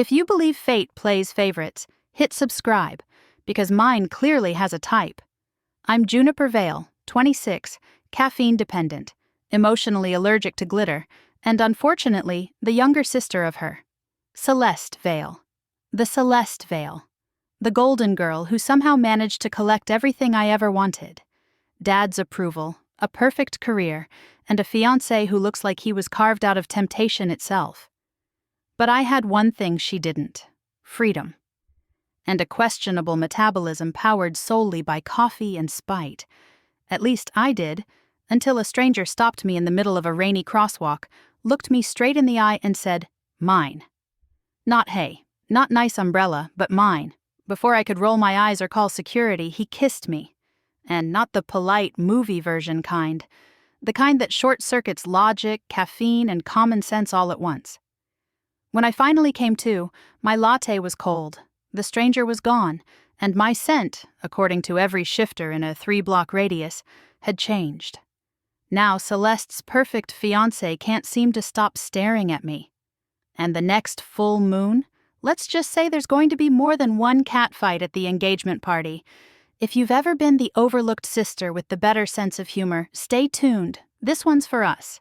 If you believe fate plays favorites, hit subscribe, because mine clearly has a type. I'm Juniper Vale, 26, caffeine dependent, emotionally allergic to glitter, and unfortunately, the younger sister of her. Celeste Vale. The Celeste Vale. The golden girl who somehow managed to collect everything I ever wanted. Dad's approval, a perfect career, and a fiancé who looks like he was carved out of temptation itself. But I had one thing she didn't: freedom. And a questionable metabolism powered solely by coffee and spite. At least I did, until a stranger stopped me in the middle of a rainy crosswalk, looked me straight in the eye and said, "Mine." Not hey, not nice umbrella, but mine. Before I could roll my eyes or call security, he kissed me. And not the polite movie version kind. The kind that short-circuits logic, caffeine, and common sense all at once. When I finally came to, my latte was cold, the stranger was gone, and my scent, according to every shifter in a 3-block radius, had changed. Now Celeste's perfect fiancé can't seem to stop staring at me. And the next full moon? Let's just say there's going to be more than one catfight at the engagement party. If you've ever been the overlooked sister with the better sense of humor, stay tuned. This one's for us.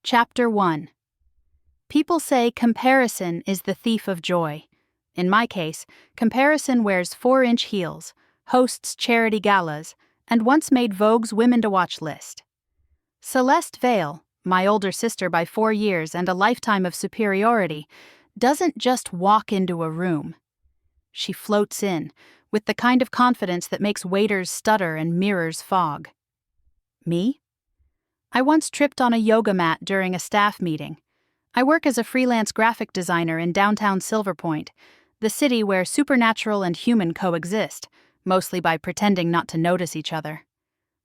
Chapter 1. People say comparison is the thief of joy. In my case, comparison wears 4-inch heels, hosts charity galas, and once made Vogue's Women to Watch list. Celeste Vale, my older sister by 4 years and a lifetime of superiority, doesn't just walk into a room. She floats in, with the kind of confidence that makes waiters stutter and mirrors fog. Me? I once tripped on a yoga mat during a staff meeting. I work as a freelance graphic designer in downtown Silver Point, the city where supernatural and human coexist, mostly by pretending not to notice each other.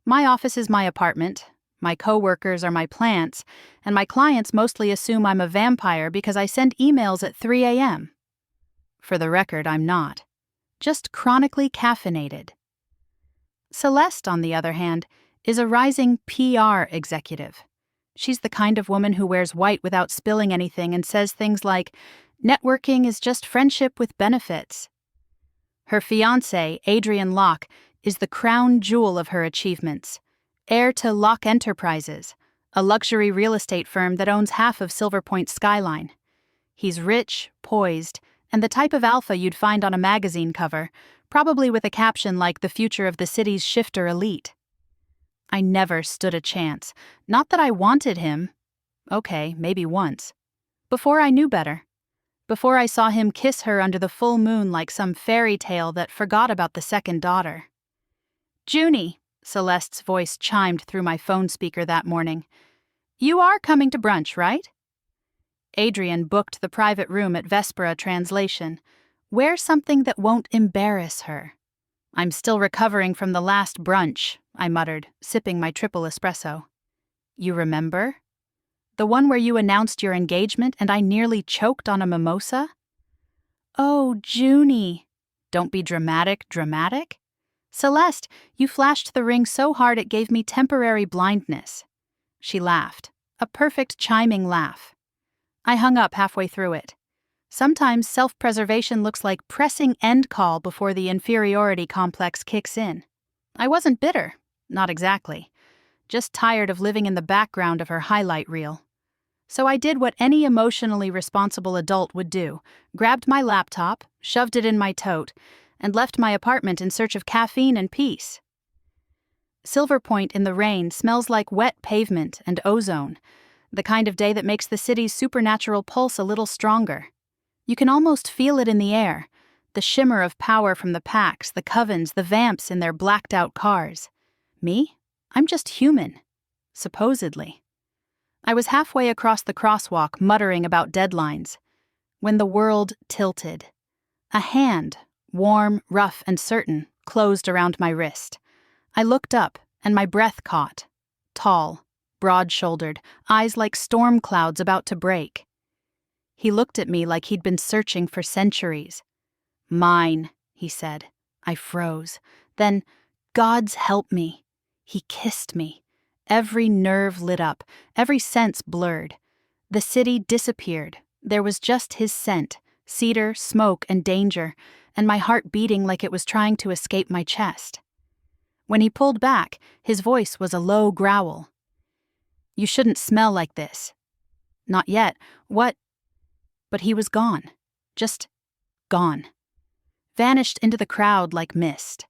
My office is my apartment, my co-workers are my plants, and my clients mostly assume I'm a vampire because I send emails at 3 a.m. For the record, I'm not. Just chronically caffeinated. Celeste, on the other hand, is a rising PR executive. She's the kind of woman who wears white without spilling anything and says things like, "Networking is just friendship with benefits." Her fiancé, Adrian Locke, is the crown jewel of her achievements. Heir to Locke Enterprises, a luxury real estate firm that owns half of Silver Point's skyline. He's rich, poised, and the type of alpha you'd find on a magazine cover, probably with a caption like "The future of the city's shifter elite." I never stood a chance. Not that I wanted him. Okay, maybe once. Before I knew better. Before I saw him kiss her under the full moon like some fairy tale that forgot about the second daughter. "Junie," Celeste's voice chimed through my phone speaker that morning. "You are coming to brunch, right?" Adrian booked the private room at Vespera Translation. Wear something that won't embarrass her. "I'm still recovering from the last brunch," I muttered, sipping my triple espresso. "You remember? The one where you announced your engagement and I nearly choked on a mimosa?" "Oh, Junie." "Don't be dramatic, dramatic?" "Celeste, you flashed the ring so hard it gave me temporary blindness." She laughed, a perfect chiming laugh. I hung up halfway through it. Sometimes self-preservation looks like pressing end call before the inferiority complex kicks in. I wasn't bitter, not exactly. Just tired of living in the background of her highlight reel. So I did what any emotionally responsible adult would do, grabbed my laptop, shoved it in my tote, and left my apartment in search of caffeine and peace. Silver Point in the rain smells like wet pavement and ozone, the kind of day that makes the city's supernatural pulse a little stronger. You can almost feel it in the air, the shimmer of power from the packs, the covens, the vamps in their blacked-out cars. Me? I'm just human. Supposedly. I was halfway across the crosswalk muttering about deadlines, when the world tilted. A hand, warm, rough, and certain, closed around my wrist. I looked up, and my breath caught. Tall, broad-shouldered, eyes like storm clouds about to break. He looked at me like he'd been searching for centuries. "Mine," he said. I froze. Then, "God's help me." He kissed me. Every nerve lit up, every sense blurred. The city disappeared. There was just his scent, Cedar, smoke, and danger, and my heart beating like it was trying to escape my chest. When he pulled back, his voice was a low growl. "You shouldn't smell like this." "Not yet. What?" But he was gone. Just gone. Vanished into the crowd like mist.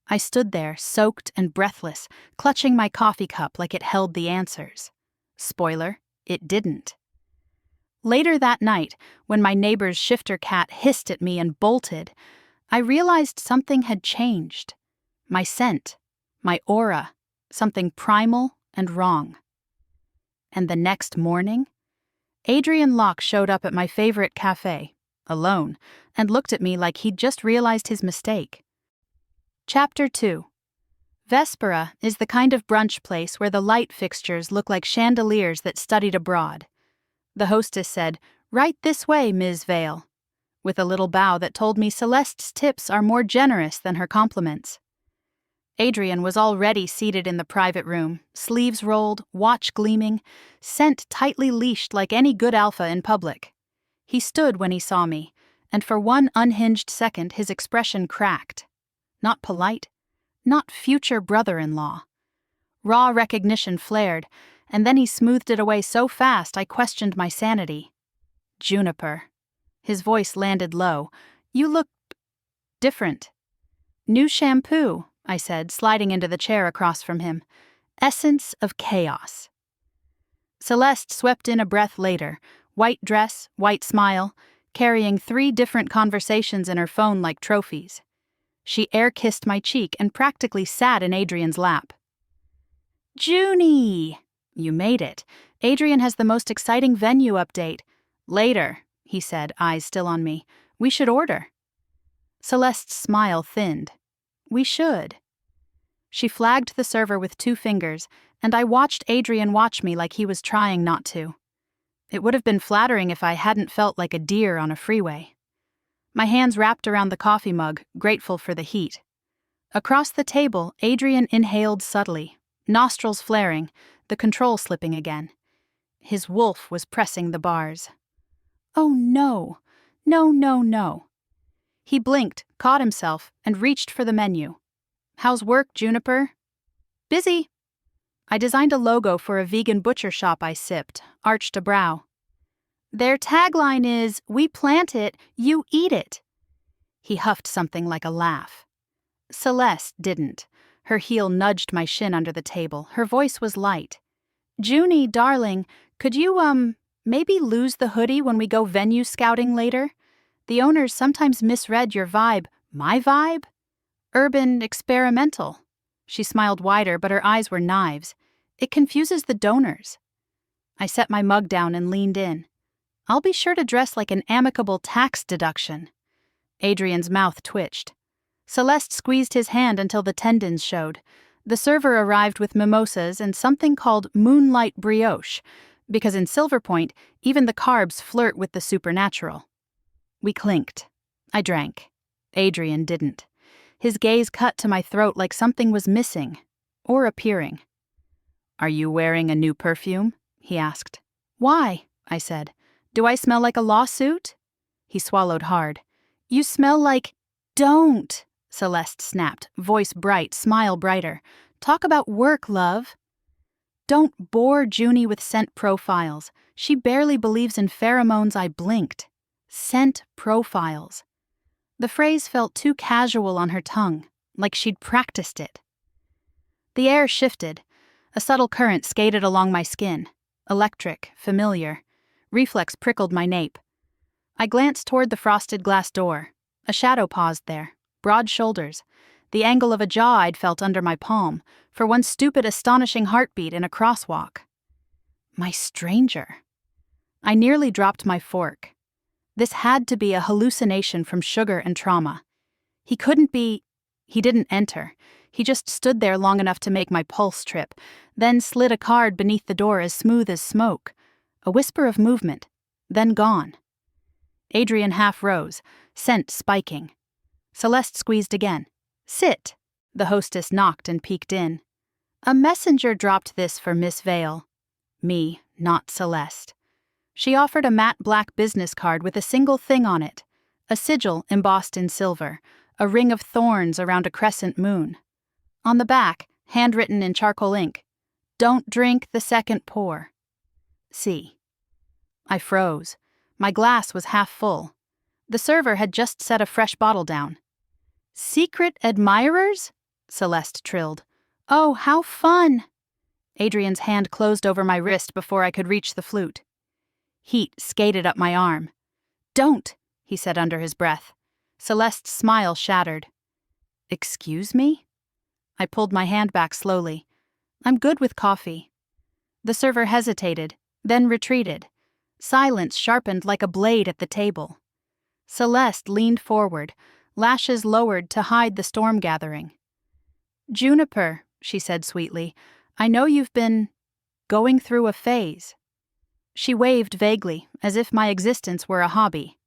I stood there, soaked and breathless, clutching my coffee cup like it held the answers. Spoiler, it didn't. Later that night, when my neighbor's shifter cat hissed at me and bolted, I realized something had changed. My scent, my aura, something primal and wrong. And the next morning, Adrian Locke showed up at my favorite cafe, alone, and looked at me like he'd just realized his mistake. Chapter 2. Vespera is the kind of brunch place where the light fixtures look like chandeliers that studied abroad. The hostess said, "Right this way, Ms. Vale," with a little bow that told me Celeste's tips are more generous than her compliments. Adrian was already seated in the private room, sleeves rolled, watch gleaming, scent tightly leashed like any good alpha in public. He stood when he saw me, and for one unhinged second his expression cracked. Not polite, not future brother-in-law. Raw recognition flared, and then he smoothed it away so fast I questioned my sanity. "Juniper." His voice landed low. "You look different." "New shampoo," I said, sliding into the chair across from him. "Essence of chaos." Celeste swept in a breath later, white dress, white smile, carrying 3 different conversations in her phone like trophies. She air-kissed my cheek and practically sat in Adrian's lap. "Junie! You made it. Adrian has the most exciting venue update." "Later," he said, eyes still on me. "We should order." Celeste's smile thinned. "We should." She flagged the server with 2 fingers, and I watched Adrian watch me like he was trying not to. It would have been flattering if I hadn't felt like a deer on a freeway. My hands wrapped around the coffee mug, grateful for the heat. Across the table, Adrian inhaled subtly, nostrils flaring, the control slipping again. His wolf was pressing the bars. "Oh no, no, no, no." He blinked, caught himself, and reached for the menu. "How's work, Juniper?" "Busy." I designed a logo for a vegan butcher shop I sipped, arched a brow. "Their tagline is, 'We plant it, you eat it.'" He huffed something like a laugh. Celeste didn't. Her heel nudged my shin under the table. Her voice was light. "Junie, darling, could you, maybe lose the hoodie when we go venue scouting later? The owners sometimes misread your vibe." "My vibe?" "Urban experimental." She smiled wider, but her eyes were knives. "It confuses the donors." I set my mug down and leaned in. "I'll be sure to dress like an amicable tax deduction." Adrian's mouth twitched. Celeste squeezed his hand until the tendons showed. The server arrived with mimosas and something called moonlight brioche, because in Silver Point, even the carbs flirt with the supernatural. We clinked. I drank. Adrian didn't. His gaze cut to my throat like something was missing, or appearing. "Are you wearing a new perfume?" he asked. "Why?" I said. "Do I smell like a lawsuit?" He swallowed hard. "You smell like—" "Don't!" Celeste snapped, voice bright, smile brighter. "Talk about work, love." Don't bore Junie with scent profiles. She barely believes in pheromones. I blinked. Scent profiles. The phrase felt too casual on her tongue, like she'd practiced it. The air shifted. A subtle current skated along my skin. Electric, familiar. Reflex prickled my nape. I glanced toward the frosted glass door. A shadow paused there. Broad shoulders. The angle of a jaw I'd felt under my palm, for one stupid, astonishing heartbeat in a crosswalk. My stranger. I nearly dropped my fork. This had to be a hallucination from sugar and trauma. He couldn't be... He didn't enter. He just stood there long enough to make my pulse trip, then slid a card beneath the door as smooth as smoke. A whisper of movement, then gone. Adrian half rose, scent spiking. Celeste squeezed again. "Sit." The hostess knocked and peeked in. "A messenger dropped this for Miss Vale." Me, not Celeste. She offered a matte black business card with a single thing on it, a sigil embossed in silver, a ring of thorns around a crescent moon. On the back, handwritten in charcoal ink, "Don't drink the second pour. See." I froze. My glass was half full. The server had just set a fresh bottle down. "Secret admirers?" Celeste trilled. "Oh, how fun!" Adrian's hand closed over my wrist before I could reach the flute. Heat skated up my arm. "Don't," he said under his breath. Celeste's smile shattered. "Excuse me?" I pulled my hand back slowly. "I'm good with coffee." The server hesitated, then retreated. Silence sharpened like a blade at the table. Celeste leaned forward, lashes lowered to hide the storm gathering. "Juniper," she said sweetly, "I know you've been going through a phase." She waved vaguely, as if my existence were a hobby.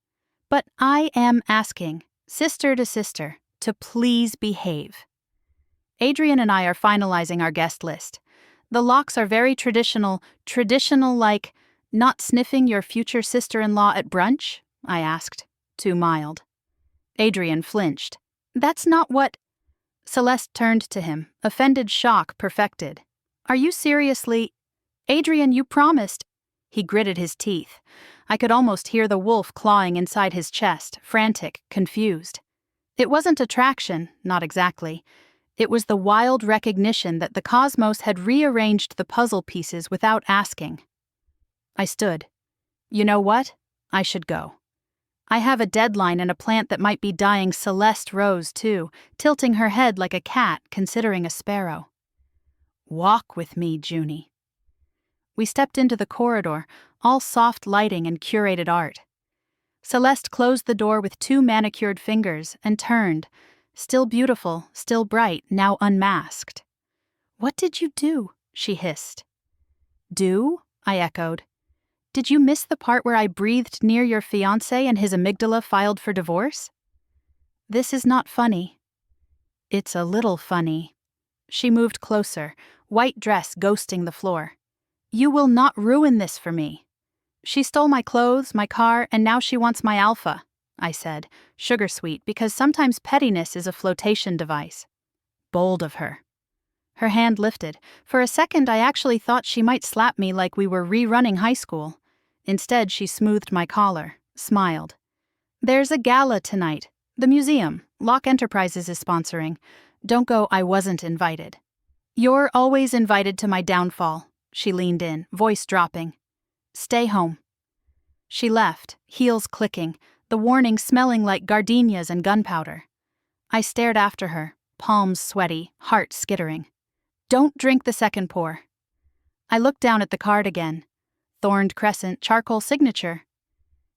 "But I am asking, sister to sister, to please behave." Adrian and I are finalizing our guest list. The locks are very traditional like, "Not sniffing your future sister-in-law at brunch?" I asked. Too mild. Adrian flinched. "That's not what—" Celeste turned to him, offended shock perfected. "Are you seriously— Adrian, you promised—" He gritted his teeth. I could almost hear the wolf clawing inside his chest, frantic, confused. It wasn't attraction, not exactly. It was the wild recognition that the cosmos had rearranged the puzzle pieces without asking. I stood. "You know what? I should go. I have a deadline and a plant that might be dying." Celeste rose, too, tilting her head like a cat considering a sparrow. "Walk with me, Junie." We stepped into the corridor, all soft lighting and curated art. Celeste closed the door with 2 manicured fingers and turned, still beautiful, still bright, now unmasked. "What did you do?" she hissed. "Do?" I echoed. "Did you miss the part where I breathed near your fiancé and his amygdala filed for divorce?" "This is not funny." "It's a little funny." She moved closer, white dress ghosting the floor. "You will not ruin this for me." "She stole my clothes, my car, and now she wants my alpha," I said, sugar-sweet, because sometimes pettiness is a flotation device. Bold of her. Her hand lifted. For a second I actually thought she might slap me like we were rerunning high school. Instead she smoothed my collar, smiled. "There's a gala tonight. The museum. Locke Enterprises is sponsoring. Don't go, I wasn't invited." "You're always invited to my downfall." She leaned in, voice dropping. "Stay home." She left, heels clicking, the warning smelling like gardenias and gunpowder. I stared after her, palms sweaty, heart skittering. "Don't drink the second pour." I looked down at the card again. Thorned crescent, charcoal signature.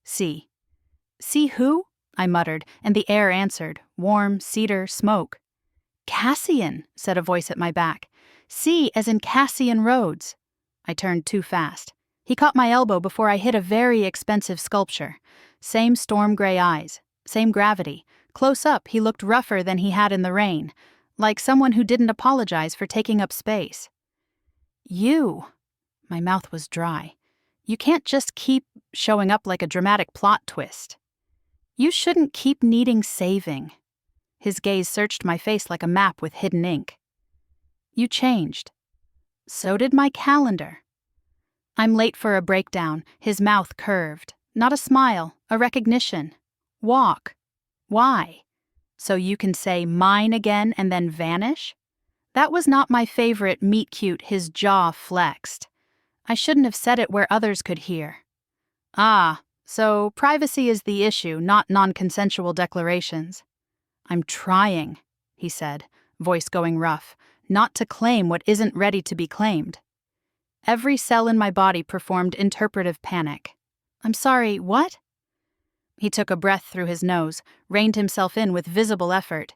"See." "See who?" I muttered, and the air answered, warm, cedar, smoke. "Cassian," said a voice at my back. "See as in Cassian Rhodes." I turned too fast. He caught my elbow before I hit a very expensive sculpture. Same storm gray eyes, same gravity. Close up, he looked rougher than he had in the rain, like someone who didn't apologize for taking up space. "You." My mouth was dry. "You can't just keep showing up like a dramatic plot twist. You shouldn't keep needing saving." His gaze searched my face like a map with hidden ink. "You changed. So did my calendar." I'm late for a breakdown, his mouth curved. Not a smile, a recognition. "Walk." "Why? So you can say mine again and then vanish?" That was not my favorite meet-cute, his jaw flexed. I shouldn't have said it where others could hear. "Ah, so privacy is the issue, not non-consensual declarations." "I'm trying," he said, voice going rough, "not to claim what isn't ready to be claimed." Every cell in my body performed interpretive panic. "I'm sorry, what?" He took a breath through his nose, reined himself in with visible effort.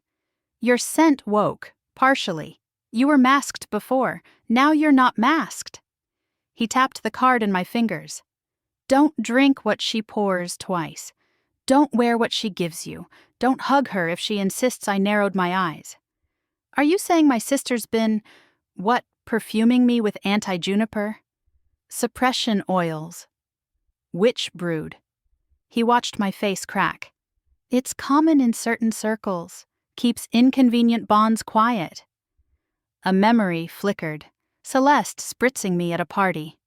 "Your scent woke, partially. You were masked before, now you're not masked." He tapped the card in my fingers. "Don't drink what she pours twice. Don't wear what she gives you. Don't hug her if she insists I narrowed my eyes." "Are you saying my sister's been, perfuming me with anti-juniper?" "Suppression oils." Witch brood. He watched my face crack. It's common in certain circles. Keeps inconvenient bonds quiet. A memory flickered. Celeste spritzing me at a party.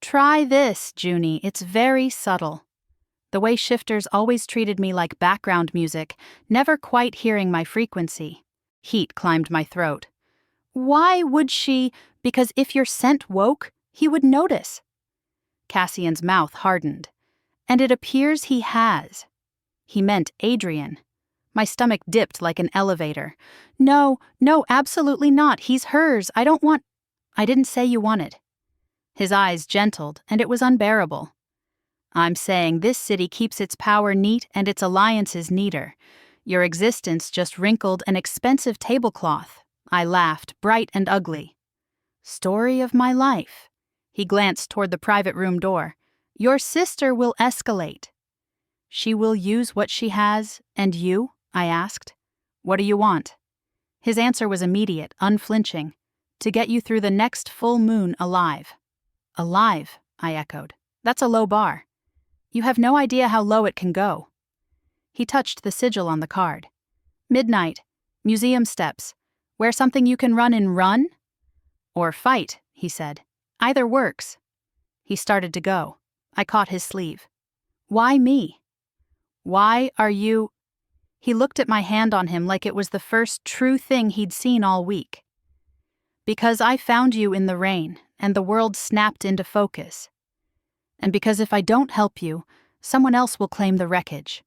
Try this, Junie, it's very subtle. The way shifters always treated me like background music, never quite hearing my frequency. Heat climbed my throat. Why would she? Because if your scent woke, he would notice. Cassian's mouth hardened. And it appears he has. He meant Adrian. My stomach dipped like an elevator. No, absolutely not. He's hers. I didn't say you wanted. His eyes gentled, and it was unbearable. I'm saying this city keeps its power neat and its alliances neater. Your existence just wrinkled an expensive tablecloth. I laughed, bright and ugly. Story of my life. He glanced toward the private room door. Your sister will escalate. She will use what she has, and you? I asked. What do you want? His answer was immediate, unflinching. To get you through the next full moon alive. Alive, I echoed. That's a low bar. You have no idea how low it can go. He touched the sigil on the card. Midnight, museum steps. Wear something you can run and run? Or fight, he said. Either works. He started to go. I caught his sleeve. Why me? Why are you... He looked at my hand on him like it was the first true thing he'd seen all week. Because I found you in the rain, and the world snapped into focus. And because if I don't help you, someone else will claim the wreckage.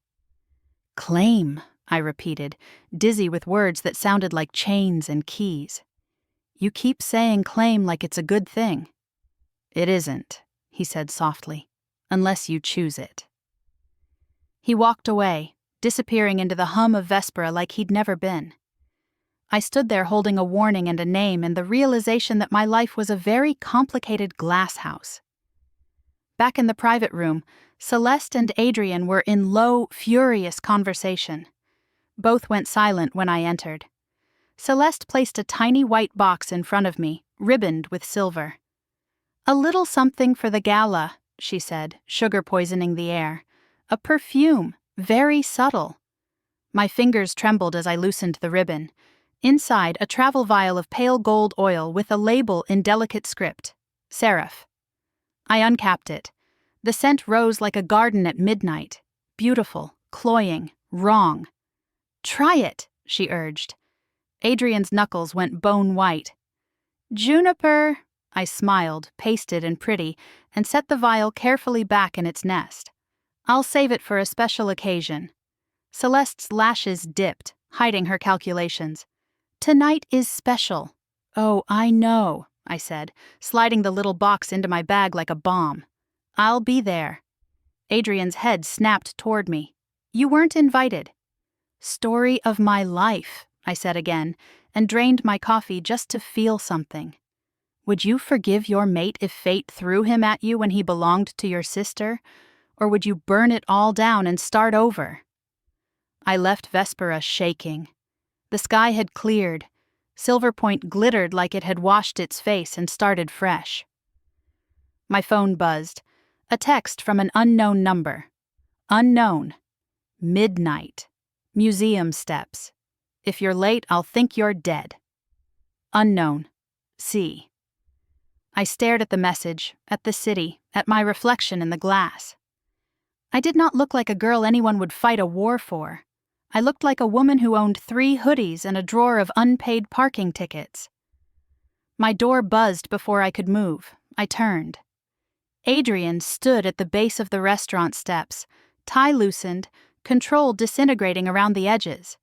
Claim, I repeated, dizzy with words that sounded like chains and keys. You keep saying claim like it's a good thing. It isn't, he said softly, unless you choose it. He walked away, disappearing into the hum of Vespera like he'd never been. I stood there holding a warning and a name and the realization that my life was a very complicated glass house. Back in the private room, Celeste and Adrian were in low, furious conversation. Both went silent when I entered. Celeste placed a tiny white box in front of me, ribboned with silver. A little something for the gala, she said, sugar poisoning the air. A perfume, very subtle. My fingers trembled as I loosened the ribbon. Inside, a travel vial of pale gold oil with a label in delicate script. Seraph. I uncapped it. The scent rose like a garden at midnight. Beautiful, cloying, wrong. Try it, she urged. Adrian's knuckles went bone white. Juniper, I smiled, pasted and pretty, and set the vial carefully back in its nest. I'll save it for a special occasion. Celeste's lashes dipped, hiding her calculations. Tonight is special. Oh, I know, I said, sliding the little box into my bag like a bomb. I'll be there. Adrian's head snapped toward me. You weren't invited. Story of my life, I said again, and drained my coffee just to feel something. Would you forgive your mate if fate threw him at you when he belonged to your sister? Or would you burn it all down and start over? I left Vespera shaking. The sky had cleared. Silver Point glittered like it had washed its face and started fresh. My phone buzzed. A text from an unknown number. Unknown. Midnight. Museum steps. If you're late, I'll think you're dead. Unknown. C. I stared at the message, at the city, at my reflection in the glass. I did not look like a girl anyone would fight a war for. I looked like a woman who owned 3 hoodies and a drawer of unpaid parking tickets. My door buzzed before I could move. I turned. Adrian stood at the base of the restaurant steps, tie loosened, control disintegrating around the edges.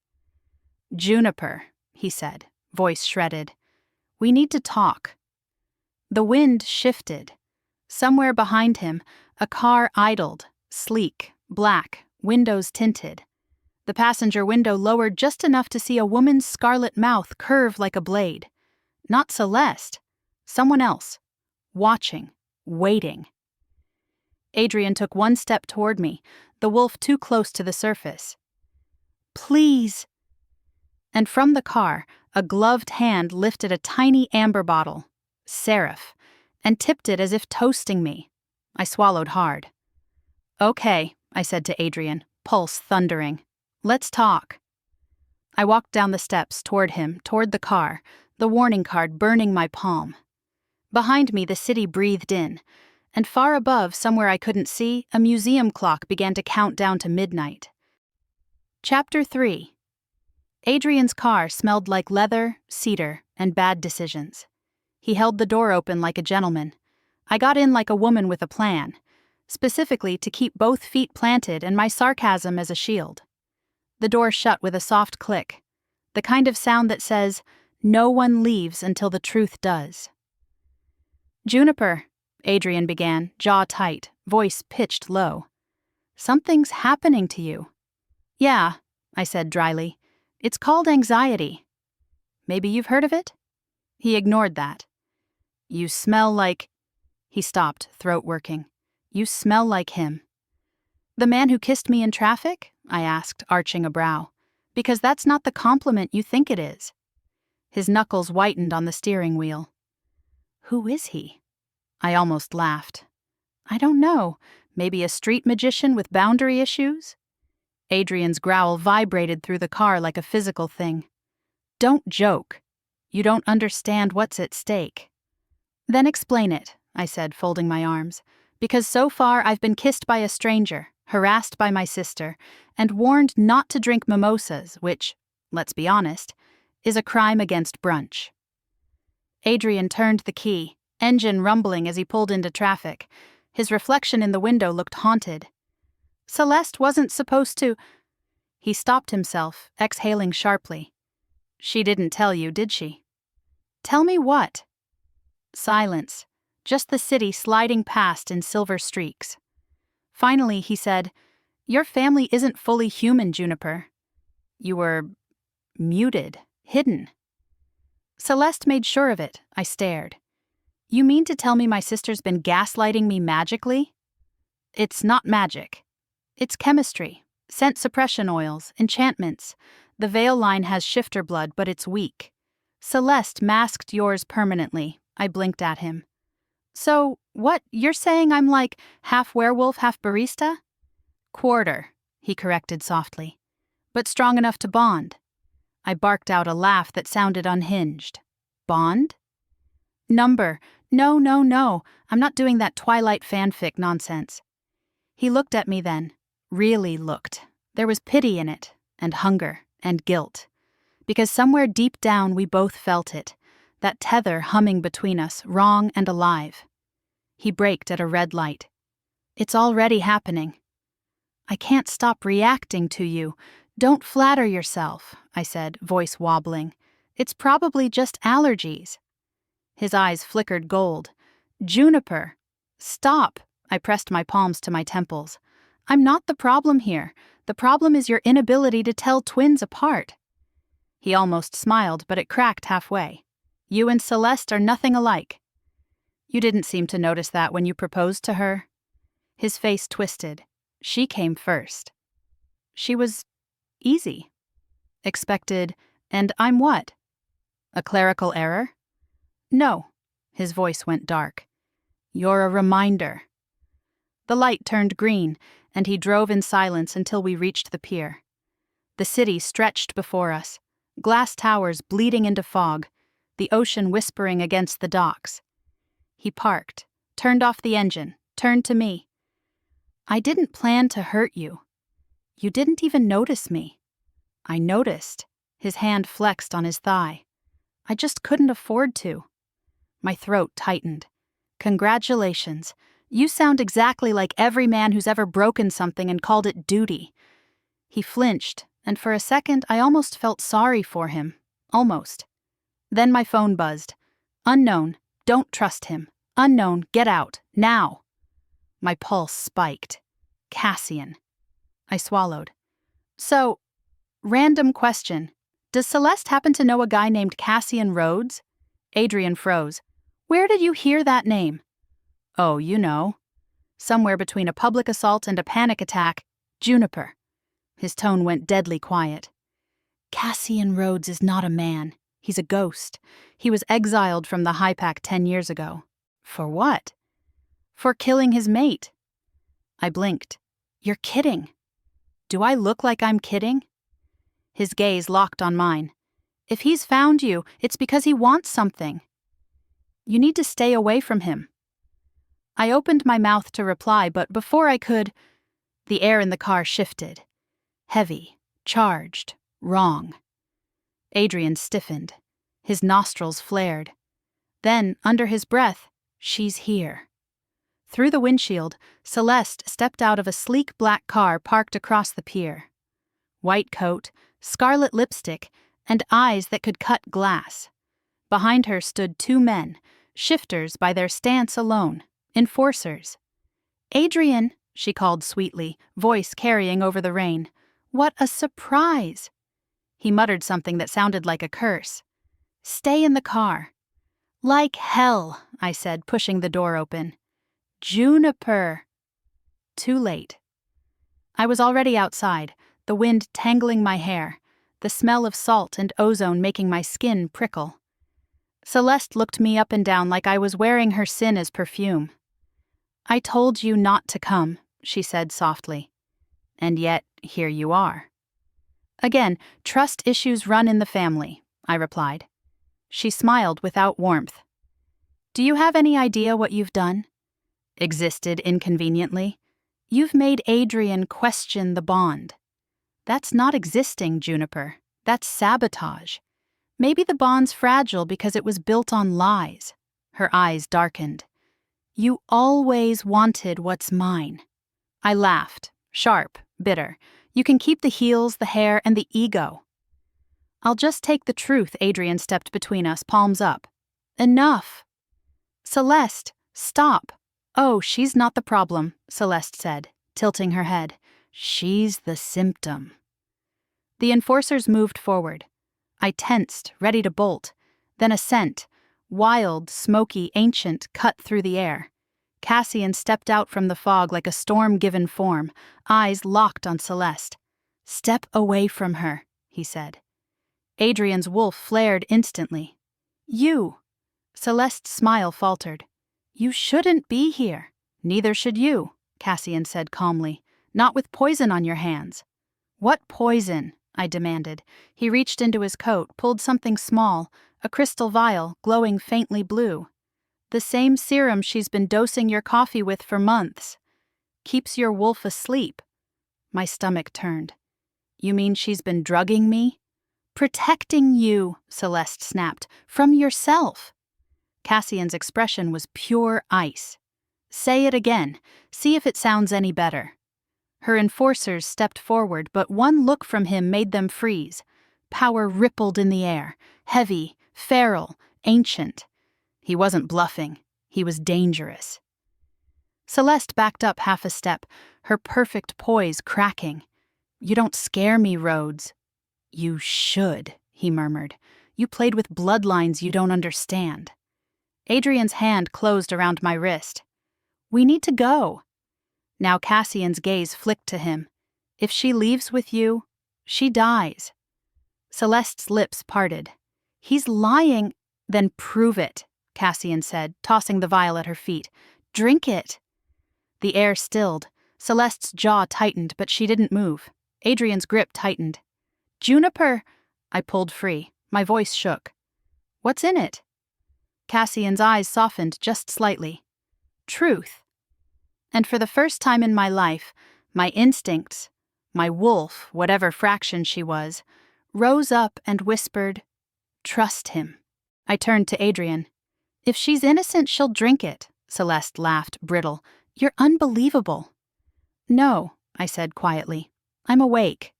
Juniper, he said, voice shredded. We need to talk. The wind shifted. Somewhere behind him, a car idled, sleek, black, windows tinted. The passenger window lowered just enough to see a woman's scarlet mouth curve like a blade. Not Celeste. Someone else. Watching. Waiting. Adrian took one step toward me, the wolf too close to the surface. Please. And from the car, a gloved hand lifted a tiny amber bottle, Seraph, and tipped it as if toasting me. I swallowed hard. Okay, I said to Adrian, pulse thundering. Let's talk. I walked down the steps toward him, toward the car, the warning card burning my palm. Behind me, the city breathed in, and far above, somewhere I couldn't see, a museum clock began to count down to midnight. Chapter 3. Adrian's car smelled like leather, cedar, and bad decisions. He held the door open like a gentleman. I got in like a woman with a plan, specifically to keep both feet planted and my sarcasm as a shield. The door shut with a soft click, the kind of sound that says, "No one leaves until the truth does." "Juniper," Adrian began, jaw tight, voice pitched low. "Something's happening to you." "Yeah," I said dryly. "It's called anxiety. Maybe you've heard of it?" He ignored that. "You smell like—" He stopped, throat working. "You smell like him." "The man who kissed me in traffic?" I asked, arching a brow. "Because that's not the compliment you think it is." His knuckles whitened on the steering wheel. "Who is he?" I almost laughed. "I don't know. Maybe a street magician with boundary issues?" Adrian's growl vibrated through the car like a physical thing. "Don't joke. You don't understand what's at stake." "Then explain it," I said, folding my arms. "Because so far I've been kissed by a stranger, harassed by my sister, and warned not to drink mimosas, which, let's be honest, is a crime against brunch." Adrian turned the key, engine rumbling as he pulled into traffic. His reflection in the window looked haunted. "Celeste wasn't supposed to—" He stopped himself, exhaling sharply. "She didn't tell you, did she?" "Tell me what?" Silence, just the city sliding past in silver streaks. Finally, he said, "Your family isn't fully human, Juniper. You were muted, hidden." Celeste made sure of it, I stared. "You mean to tell me my sister's been gaslighting me magically?" "It's not magic. It's chemistry, scent suppression oils, enchantments. The Vale line has shifter blood, but it's weak. Celeste masked yours permanently." I blinked at him. "So, what, you're saying I'm like half werewolf, half barista?" "Quarter," he corrected softly. "But strong enough to bond." I barked out a laugh that sounded unhinged. "Bond?" "Number. No, no, no. I'm not doing that Twilight fanfic nonsense." He looked at me then. Really looked. There was pity in it, and hunger, and guilt. Because somewhere deep down we both felt it. That tether humming between us, wrong and alive. He braked at a red light. "It's already happening." "I can't stop reacting to you. Don't flatter yourself," I said, voice wobbling. "It's probably just allergies." His eyes flickered gold. "Juniper." "Stop." I pressed my palms to my temples. "I'm not the problem here. The problem is your inability to tell twins apart." He almost smiled, but it cracked halfway. "You and Celeste are nothing alike." "You didn't seem to notice that when you proposed to her." His face twisted. "She came first." "She was easy." "Expected, and I'm what? A clerical error?" "No." His voice went dark. "You're a reminder." The light turned green, and he drove in silence until we reached the pier. The city stretched before us, glass towers bleeding into fog, the ocean whispering against the docks. He parked, turned off the engine, turned to me. "I didn't plan to hurt you. You didn't even notice me." I noticed. His hand flexed on his thigh. "I just couldn't afford to." My throat tightened. "Congratulations. You sound exactly like every man who's ever broken something and called it duty." He flinched, and for a second I almost felt sorry for him. Almost. Then my phone buzzed. "Unknown. Don't trust him. Unknown. Get out. Now." My pulse spiked. Cassian. I swallowed. "So, random question. Does Celeste happen to know a guy named Cassian Rhodes?" Adrian froze. "Where did you hear that name?" "Oh, you know. Somewhere between a public assault and a panic attack. Juniper." His tone went deadly quiet. "Cassian Rhodes is not a man. He's a ghost. He was exiled from the High Pack 10 years ago. For what?" "For killing his mate." I blinked. You're kidding. Do I look like I'm kidding? His gaze locked on mine. If he's found you, it's because he wants something. You need to stay away from him. I opened my mouth to reply, but before I could, the air in the car shifted. Heavy, charged, wrong. Adrian stiffened. His nostrils flared. Then, under his breath, "She's here." Through the windshield, Celeste stepped out of a sleek black car parked across the pier. White coat, scarlet lipstick, and eyes that could cut glass. Behind her stood two men, shifters by their stance alone, enforcers. "Adrian," she called sweetly, voice carrying over the rain. "What a surprise!" He muttered something that sounded like a curse. "Stay in the car." "Like hell," I said, pushing the door open. "Juniper." Too late. I was already outside, the wind tangling my hair, the smell of salt and ozone making my skin prickle. Celeste looked me up and down like I was wearing her sin as perfume. "I told you not to come," she said softly. "And yet, here you are." "Again, trust issues run in the family," I replied. She smiled without warmth. "Do you have any idea what you've done?" "Existed inconveniently. You've made Adrian question the bond." "That's not existing, Juniper. That's sabotage. Maybe the bond's fragile because it was built on lies." Her eyes darkened. "You always wanted what's mine." I laughed, sharp, bitter. "You can keep the heels, the hair, and the ego." "I'll just take the truth." Adrian stepped between us, palms up. "Enough." "Celeste, stop." "Oh, she's not the problem," Celeste said, tilting her head. "She's the symptom." The enforcers moved forward. I tensed, ready to bolt. Then a scent, wild, smoky, ancient, cut through the air. Cassian stepped out from the fog like a storm given form, eyes locked on Celeste. "Step away from her," he said. Adrian's wolf flared instantly. "You." Celeste's smile faltered. "You shouldn't be here." "Neither should you," Cassian said calmly. "Not with poison on your hands." "What poison?" I demanded. He reached into his coat, pulled something small, a crystal vial, glowing faintly blue. "The same serum she's been dosing your coffee with for months. Keeps your wolf asleep." My stomach turned. "You mean she's been drugging me?" "Protecting you," Celeste snapped, "from yourself." Cassian's expression was pure ice. "Say it again. See if it sounds any better." Her enforcers stepped forward, but one look from him made them freeze. Power rippled in the air, heavy, feral, ancient. He wasn't bluffing. He was dangerous. Celeste backed up half a step, her perfect poise cracking. "You don't scare me, Rhodes." "You should," he murmured. "You played with bloodlines you don't understand." Adrian's hand closed around my wrist. "We need to go." Now Cassian's gaze flicked to him. "If she leaves with you, she dies." Celeste's lips parted. "He's lying." "Then prove it," Cassian said, tossing the vial at her feet. "Drink it." The air stilled. Celeste's jaw tightened, but she didn't move. Adrian's grip tightened. "Juniper!" I pulled free. My voice shook. "What's in it?" Cassian's eyes softened just slightly. "Truth." And for the first time in my life, my instincts, my wolf, whatever fraction she was, rose up and whispered, "Trust him." I turned to Adrian. "If she's innocent, she'll drink it." Celeste laughed, brittle. "You're unbelievable." "No," I said quietly. "I'm awake."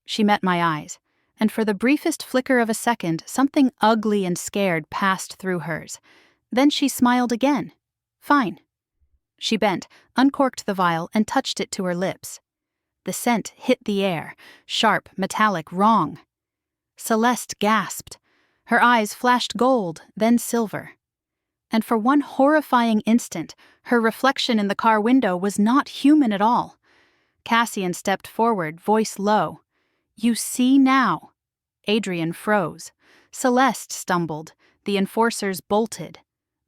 She met my eyes, and for the briefest flicker of a second, something ugly and scared passed through hers. Then she smiled again. "Fine." She bent, uncorked the vial, and touched it to her lips. The scent hit the air, sharp, metallic, wrong. Celeste gasped. Her eyes flashed gold, then silver. And for one horrifying instant, her reflection in the car window was not human at all. Cassian stepped forward, voice low. "You see now." Adrian froze. Celeste stumbled. The enforcers bolted.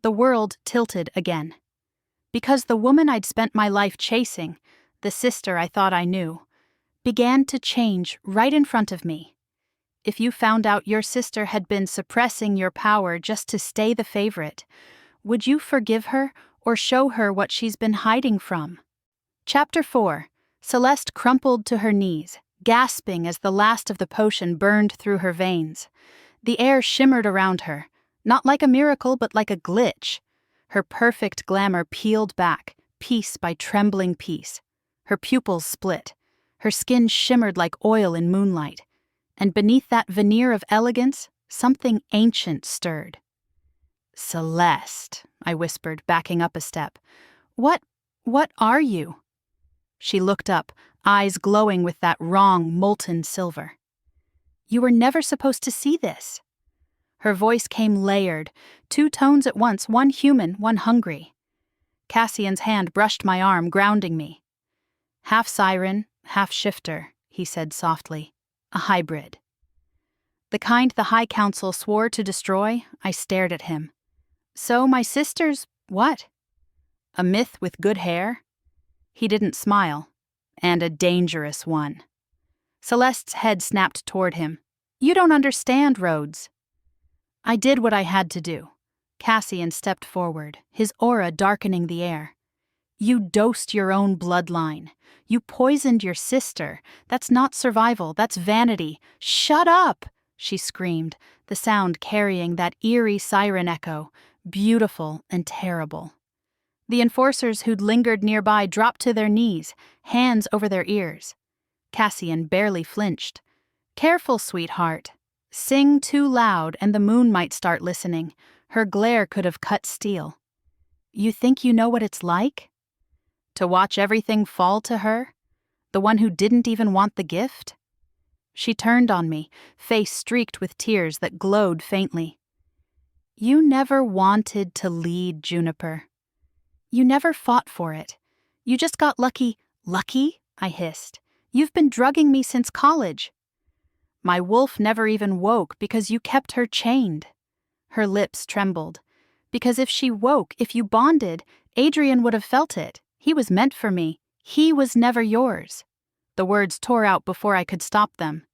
The world tilted again. Because the woman I'd spent my life chasing, the sister I thought I knew, began to change right in front of me. If you found out your sister had been suppressing your power just to stay the favorite, would you forgive her or show her what she's been hiding from? Chapter 4. Celeste crumpled to her knees, gasping as the last of the potion burned through her veins. The air shimmered around her, not like a miracle but like a glitch. Her perfect glamour peeled back, piece by trembling piece. Her pupils split. Her skin shimmered like oil in moonlight. And beneath that veneer of elegance, something ancient stirred. "Celeste," I whispered, backing up a step. What are you?" She looked up, eyes glowing with that wrong, molten silver. "You were never supposed to see this." Her voice came layered, 2 tones at once, one human, one hungry. Cassian's hand brushed my arm, grounding me. "Half siren, half shifter," he said softly. "A hybrid." The kind the High Council swore to destroy, I stared at him. "So my sister's what? A myth with good hair?" He didn't smile. "And a dangerous one." Celeste's head snapped toward him. "You don't understand, Rhodes." I did what I had to do. Cassian stepped forward, his aura darkening the air. "You dosed your own bloodline. You poisoned your sister. That's not survival, that's vanity. Shut up!" she screamed, the sound carrying that eerie siren echo, beautiful and terrible. The enforcers who'd lingered nearby dropped to their knees, hands over their ears. Cassian barely flinched. "Careful, sweetheart. Sing too loud and the moon might start listening. Her glare could have cut steel." "You think you know what it's like? To watch everything fall to her? The one who didn't even want the gift?" She turned on me, face streaked with tears that glowed faintly. "You never wanted to lead, Juniper. You never fought for it. You just got lucky." "Lucky?" I hissed. "You've been drugging me since college." "My wolf never even woke because you kept her chained." Her lips trembled. "Because if she woke, if you bonded, Adrian would have felt it. He was meant for me. He was never yours." The words tore out before I could stop them.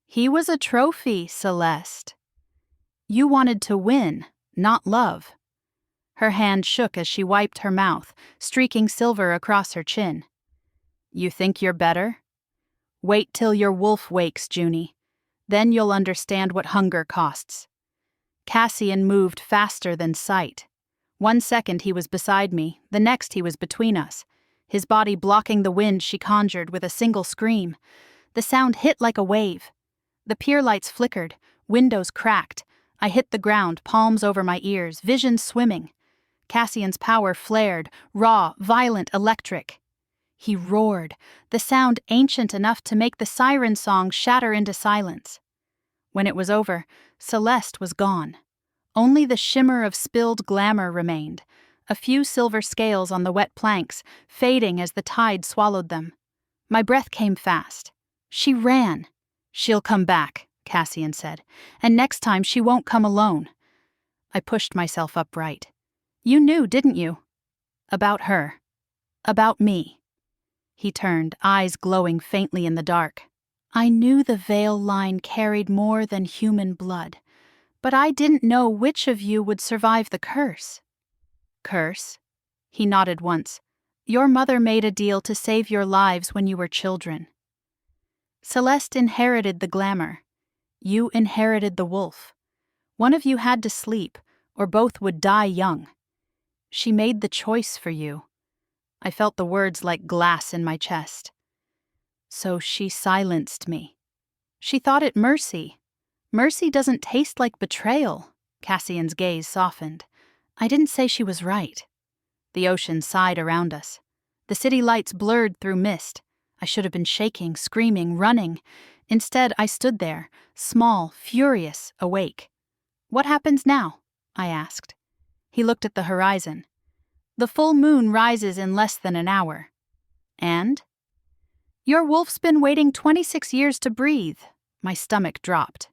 "He was a trophy, Celeste. You wanted to win, not love." Her hand shook as she wiped her mouth, streaking silver across her chin. "You think you're better? Wait till your wolf wakes, Junie. Then you'll understand what hunger costs." Cassian moved faster than sight. 1 second he was beside me, the next he was between us, his body blocking the wind she conjured with a single scream. The sound hit like a wave. The pier lights flickered, windows cracked. I hit the ground, palms over my ears, vision swimming. Cassian's power flared, raw, violent, electric. He roared, the sound ancient enough to make the siren song shatter into silence. When it was over, Celeste was gone. Only the shimmer of spilled glamour remained, a few silver scales on the wet planks, fading as the tide swallowed them. My breath came fast. She ran. "She'll come back," Cassian said, "and next time she won't come alone." I pushed myself upright. "You knew, didn't you? About her. About me." He turned, eyes glowing faintly in the dark. "I knew the veil line carried more than human blood, but I didn't know which of you would survive the curse." "Curse?" He nodded once. "Your mother made a deal to save your lives when you were children. Celeste inherited the glamour. You inherited the wolf. One of you had to sleep, or both would die young. She made the choice for you." I felt the words like glass in my chest. "So she silenced me. She thought it mercy. Mercy doesn't taste like betrayal." Cassian's gaze softened. "I didn't say she was right." The ocean sighed around us. The city lights blurred through mist. I should have been shaking, screaming, running. Instead, I stood there, small, furious, awake. "What happens now?" I asked. He looked at the horizon. "The full moon rises in less than an hour." "And?" "Your wolf's been waiting 26 years to breathe." My stomach dropped.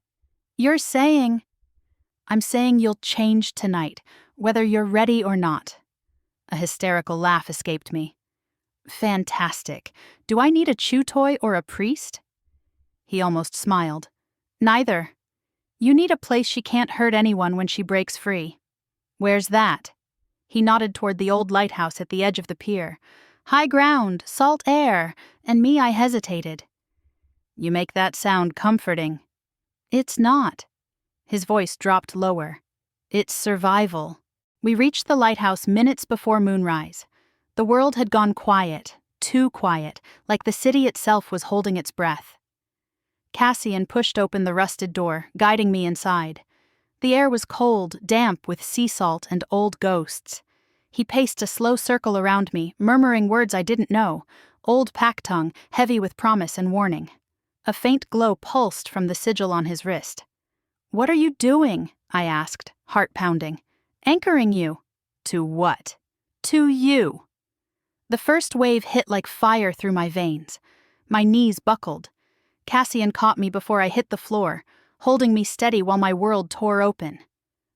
"You're saying—" "I'm saying you'll change tonight, whether you're ready or not." A hysterical laugh escaped me. Fantastic. Do I need a chew toy or a priest? He almost smiled. Neither. You need a place she can't hurt anyone when she breaks free. Where's that? He nodded toward the old lighthouse at the edge of the pier. High ground, salt air, and me, I hesitated. You make that sound comforting. It's not. His voice dropped lower. It's survival. We reached the lighthouse minutes before moonrise. The world had gone quiet, too quiet, like the city itself was holding its breath. Cassian pushed open the rusted door, guiding me inside. The air was cold, damp with sea salt and old ghosts. He paced a slow circle around me, murmuring words I didn't know, old pack tongue, heavy with promise and warning. A faint glow pulsed from the sigil on his wrist. What are you doing? I asked, heart pounding. Anchoring you. To what? To you. The first wave hit like fire through my veins. My knees buckled. Cassian caught me before I hit the floor, holding me steady while my world tore open.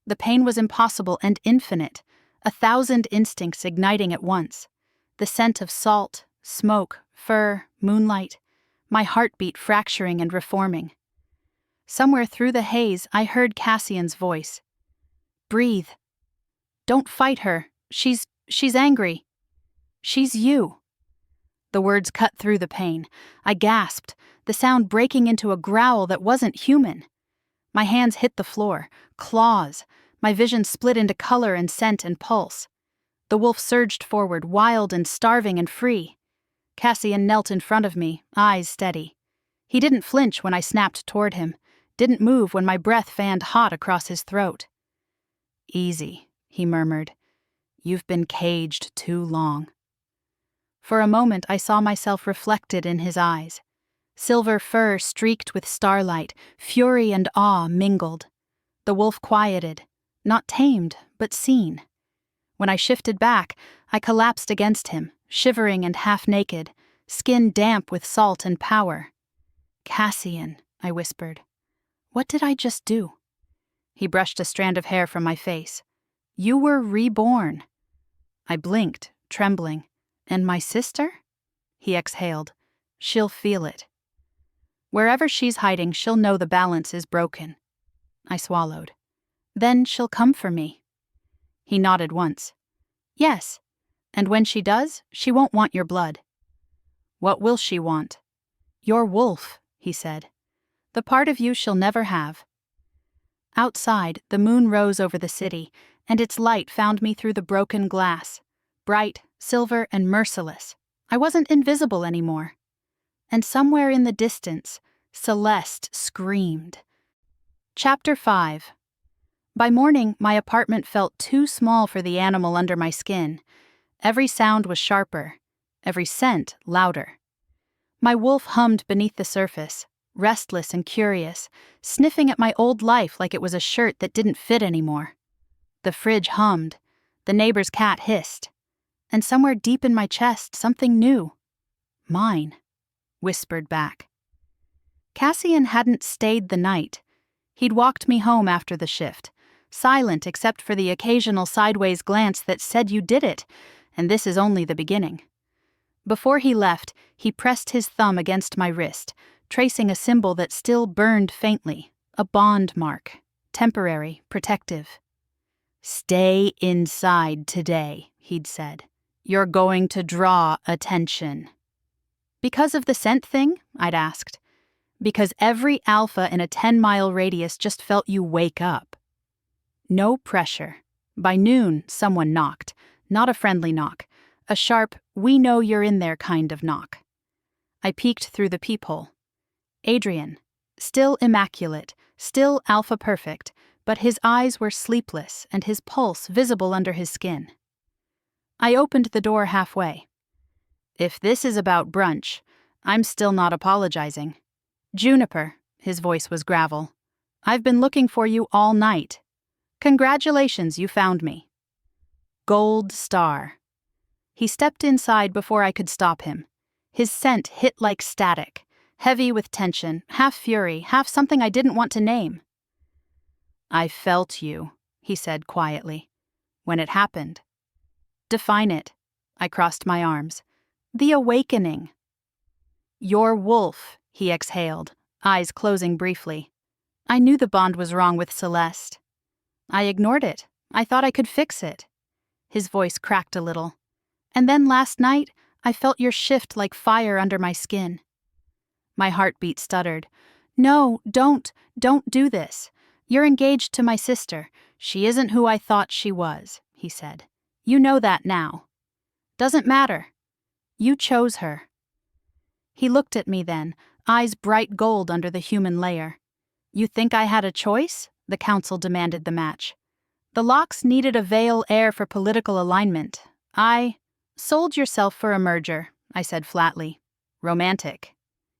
The pain was impossible and infinite, 1,000 instincts igniting at once. The scent of salt, smoke, fur, moonlight, my heartbeat fracturing and reforming. Somewhere through the haze, I heard Cassian's voice. Breathe. Don't fight her. She's angry. She's you. The words cut through the pain. I gasped, the sound breaking into a growl that wasn't human. My hands hit the floor, claws. My vision split into color and scent and pulse. The wolf surged forward, wild and starving and free. Cassian knelt in front of me, eyes steady. He didn't flinch when I snapped toward him, didn't move when my breath fanned hot across his throat. Easy, he murmured. You've been caged too long. For a moment I saw myself reflected in his eyes. Silver fur streaked with starlight, fury and awe mingled. The wolf quieted, not tamed, but seen. When I shifted back, I collapsed against him, shivering and half-naked, skin damp with salt and power. Cassian, I whispered. What did I just do? He brushed a strand of hair from my face. You were reborn. I blinked, trembling. And my sister? He exhaled. She'll feel it. Wherever she's hiding, she'll know the balance is broken. I swallowed. Then she'll come for me. He nodded once. Yes, and when she does, she won't want your blood. What will she want? Your wolf, he said. The part of you she'll never have. Outside, the moon rose over the city, and its light found me through the broken glass. Bright, silver, and merciless. I wasn't invisible anymore. And somewhere in the distance, Celeste screamed. Chapter 5. By morning, my apartment felt too small for the animal under my skin. Every sound was sharper, every scent louder. My wolf hummed beneath the surface, restless and curious, sniffing at my old life like it was a shirt that didn't fit anymore. The fridge hummed, the neighbor's cat hissed. And somewhere deep in my chest, something new. Mine, whispered back. Cassian hadn't stayed the night. He'd walked me home after the shift, silent except for the occasional sideways glance that said you did it, and this is only the beginning. Before he left, he pressed his thumb against my wrist, tracing a symbol that still burned faintly, a bond mark, temporary, protective. Stay inside today, he'd said. You're going to draw attention. Because of the scent thing? I'd asked. Because every alpha in a 10-mile radius just felt you wake up. No pressure. By noon, someone knocked. Not a friendly knock. A sharp, we know you're in there kind of knock. I peeked through the peephole. Adrian. Still immaculate, still alpha perfect, but his eyes were sleepless and his pulse visible under his skin. I opened the door halfway. If this is about brunch, I'm still not apologizing. Juniper, his voice was gravel. I've been looking for you all night. Congratulations, you found me. Gold star. He stepped inside before I could stop him. His scent hit like static, heavy with tension, half fury, half something I didn't want to name. I felt you, he said quietly. When it happened. Define it. I crossed my arms. The awakening. Your wolf, he exhaled, eyes closing briefly. I knew the bond was wrong with Celeste. I ignored it. I thought I could fix it. His voice cracked a little. And then last night, I felt your shift like fire under my skin. My heartbeat stuttered. No, don't do this. You're engaged to my sister. She isn't who I thought she was, he said. You know that now. Doesn't matter. You chose her. He looked at me then, eyes bright gold under the human layer. You think I had a choice? The council demanded the match. The Locks needed a Vale heir for political alignment. I sold yourself for a merger, I said flatly. Romantic.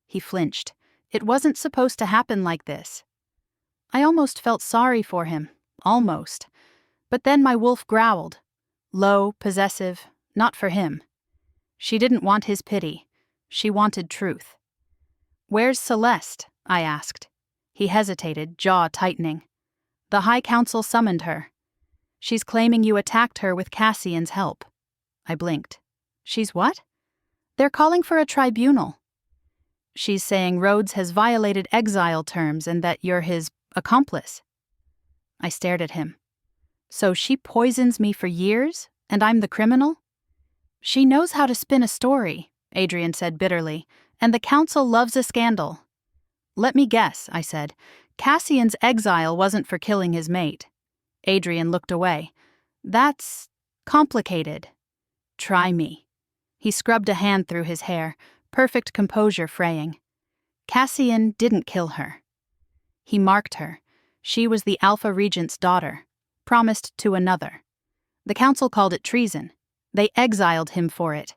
He flinched. It wasn't supposed to happen like this. I almost felt sorry for him. Almost. But then my wolf growled. Low, possessive, not for him. She didn't want his pity. She wanted truth. Where's Celeste? I asked. He hesitated, jaw tightening. The High Council summoned her. She's claiming you attacked her with Cassian's help. I blinked. She's what? They're calling for a tribunal. She's saying Rhodes has violated exile terms and that you're his accomplice. I stared at him. So she poisons me for years, and I'm the criminal? She knows how to spin a story, Adrian said bitterly, and the council loves a scandal. Let me guess, I said. Cassian's exile wasn't for killing his mate. Adrian looked away. That's complicated. Try me. He scrubbed a hand through his hair, perfect composure fraying. Cassian didn't kill her. He marked her. She was the Alpha Regent's daughter, promised to another. The council called it treason. They exiled him for it,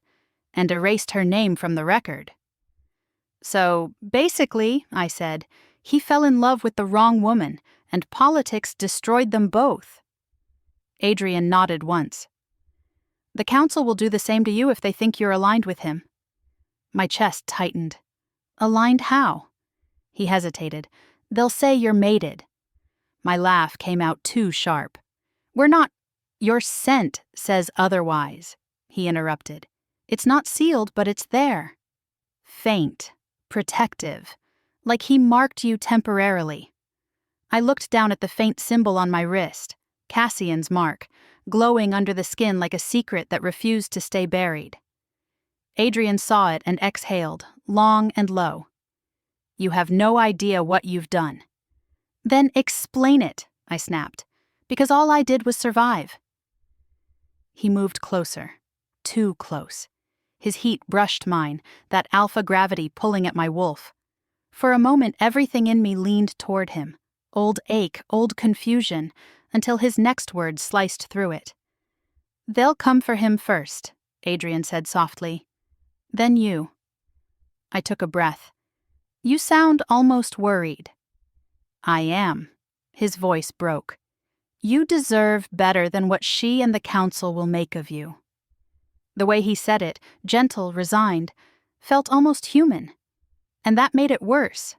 and erased her name from the record. So, basically, I said, he fell in love with the wrong woman, and politics destroyed them both. Adrian nodded once. The council will do the same to you if they think you're aligned with him. My chest tightened. Aligned how? He hesitated. They'll say you're mated. My laugh came out too sharp. We're not. Your scent says otherwise, he interrupted. It's not sealed, but it's there. Faint, protective, like he marked you temporarily. I looked down at the faint symbol on my wrist, Cassian's mark, glowing under the skin like a secret that refused to stay buried. Adrian saw it and exhaled, long and low. You have no idea what you've done. Then explain it, I snapped, because all I did was survive. He moved closer, too close. His heat brushed mine, that alpha gravity pulling at my wolf. For a moment, everything in me leaned toward him, old ache, old confusion, until his next word sliced through it. They'll come for him first, Adrian said softly. Then you. I took a breath. You sound almost worried. I am. His voice broke. You deserve better than what she and the council will make of you. The way he said it, gentle, resigned, felt almost human. And that made it worse.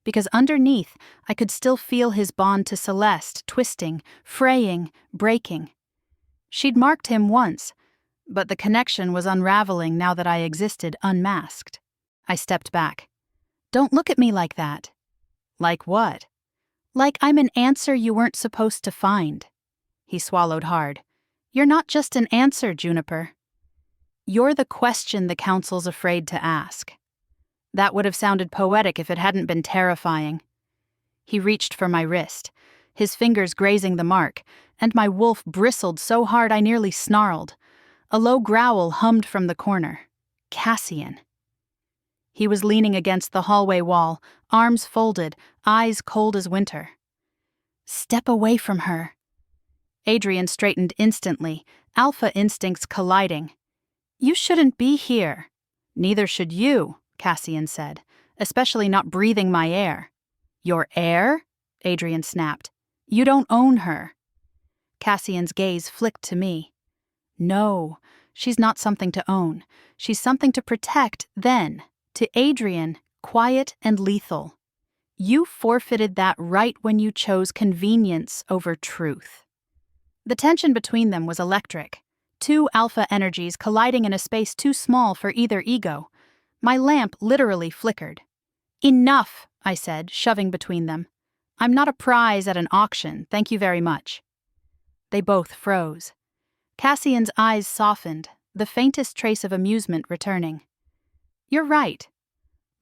Because underneath, I could still feel his bond to Celeste twisting, fraying, breaking. She'd marked him once, but the connection was unraveling now that I existed unmasked. I stepped back. Don't look at me like that. Like what? Like I'm an answer you weren't supposed to find. He swallowed hard. You're not just an answer, Juniper. You're the question the council's afraid to ask. That would have sounded poetic if it hadn't been terrifying. He reached for my wrist, his fingers grazing the mark, and my wolf bristled so hard I nearly snarled. A low growl hummed from the corner. Cassian. He was leaning against the hallway wall, arms folded, eyes cold as winter. Step away from her. Adrian straightened instantly, alpha instincts colliding. You shouldn't be here. Neither should you, Cassian said, especially not breathing my air. Your air? Adrian snapped. You don't own her. Cassian's gaze flicked to me. No, she's not something to own. She's something to protect then. To Adrian, quiet and lethal. You forfeited that right when you chose convenience over truth. The tension between them was electric. two alpha energies colliding in a space too small for either ego. My lamp literally flickered. "Enough," I said, shoving between them. "I'm not a prize at an auction, thank you very much." They both froze. Cassian's eyes softened, the faintest trace of amusement returning. "You're right."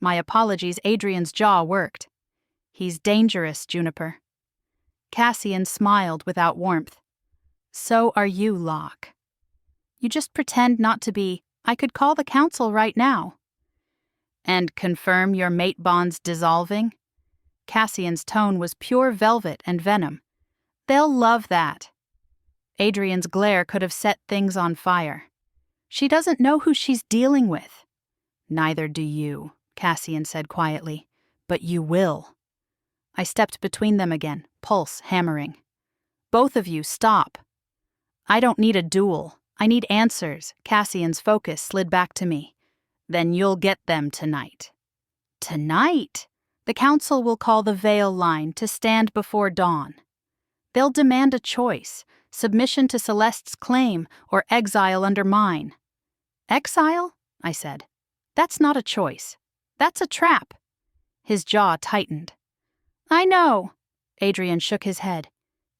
My apologies, Adrian's jaw worked. "He's dangerous, Juniper." Cassian smiled without warmth. "So are you, Locke. You just pretend not to be. I could call the council right now." "And confirm your mate bond's dissolving?" Cassian's tone was pure velvet and venom. "They'll love that." Adrian's glare could have set things on fire. "She doesn't know who she's dealing with." "Neither do you," Cassian said quietly. "But you will." I stepped between them again, pulse hammering. "Both of you, stop." "I don't need a duel. I need answers." Cassian's focus slid back to me. "Then you'll get them tonight." "Tonight?" "The council will call the Vale line to stand before dawn. They'll demand a choice, submission to Celeste's claim or exile under mine." "Exile?" I said. "That's not a choice. That's a trap." His jaw tightened. "I know." Adrian shook his head.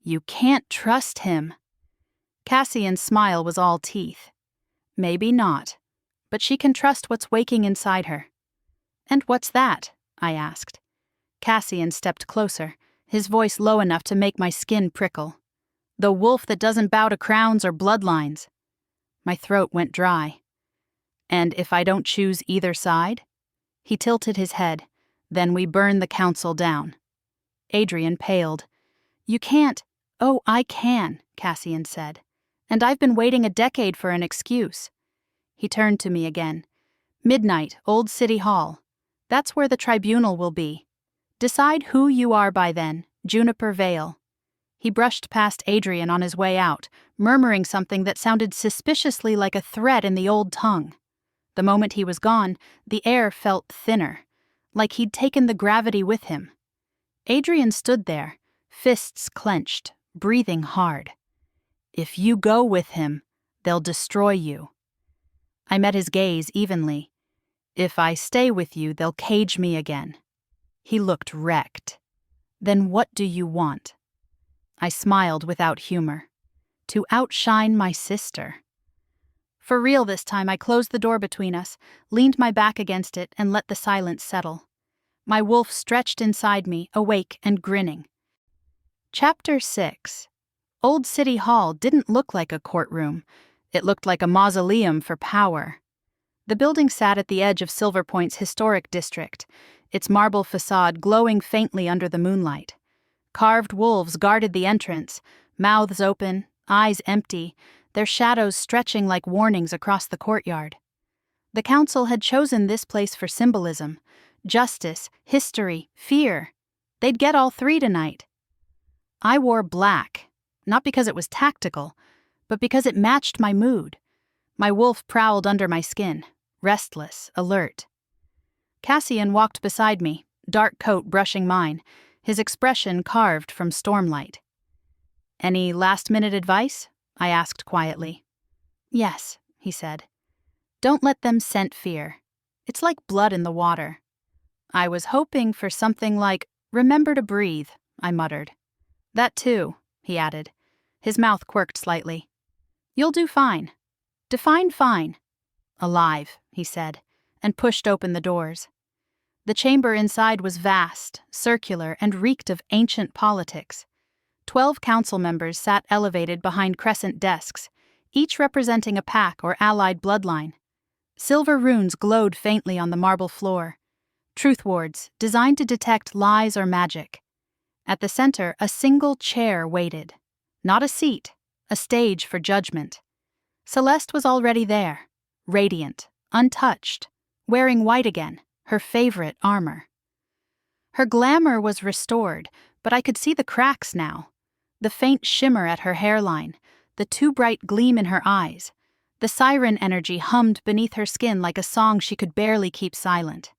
"You can't trust him." Cassian's smile was all teeth. "Maybe not, but she can trust what's waking inside her." "And what's that?" I asked. Cassian stepped closer, his voice low enough to make my skin prickle. "The wolf that doesn't bow to crowns or bloodlines." My throat went dry. "And if I don't choose either side?" He tilted his head. "Then we burn the council down." Adrian paled. "You can't." "Oh, I can," Cassian said. "And I've been waiting a decade for an excuse." He turned to me again. "Midnight, Old City Hall. That's where the tribunal will be. Decide who you are by then, Juniper Vale." He brushed past Adrian on his way out, murmuring something that sounded suspiciously like a threat in the old tongue. The moment he was gone, the air felt thinner, like he'd taken the gravity with him. Adrian stood there, fists clenched, breathing hard. "If you go with him, they'll destroy you." I met his gaze evenly. "If I stay with you, they'll cage me again." He looked wrecked. "Then what do you want?" I smiled without humor. "To outshine my sister." For real this time, I closed the door between us, leaned my back against it, and let the silence settle. My wolf stretched inside me, awake and grinning. Chapter 6. Old City Hall didn't look like a courtroom. It looked like a mausoleum for power. The building sat at the edge of Silver Point's historic district, its marble facade glowing faintly under the moonlight. Carved wolves guarded the entrance, mouths open, eyes empty, their shadows stretching like warnings across the courtyard. The council had chosen this place for symbolism: justice, history, fear. They'd get all three tonight. I wore black, not because it was tactical, but because it matched my mood. My wolf prowled under my skin, restless, alert. Cassian walked beside me, dark coat brushing mine, his expression carved from stormlight. "Any last-minute advice?" I asked quietly. "Yes," he said. "Don't let them scent fear. It's like blood in the water." I was hoping for something like, "Remember to breathe," I muttered. "That too," he added. His mouth quirked slightly. "You'll do fine." "Define fine." "Alive," he said, and pushed open the doors. The chamber inside was vast, circular, and reeked of ancient politics. 12 council members sat elevated behind crescent desks, each representing a pack or allied bloodline. Silver runes glowed faintly on the marble floor. Truth wards, designed to detect lies or magic. At the center, a single chair waited. Not a seat, a stage for judgment. Celeste was already there, radiant, untouched, wearing white again, her favorite armor. Her glamour was restored, but I could see the cracks now. The faint shimmer at her hairline, the too bright gleam in her eyes. The siren energy hummed beneath her skin like a song she could barely keep silent.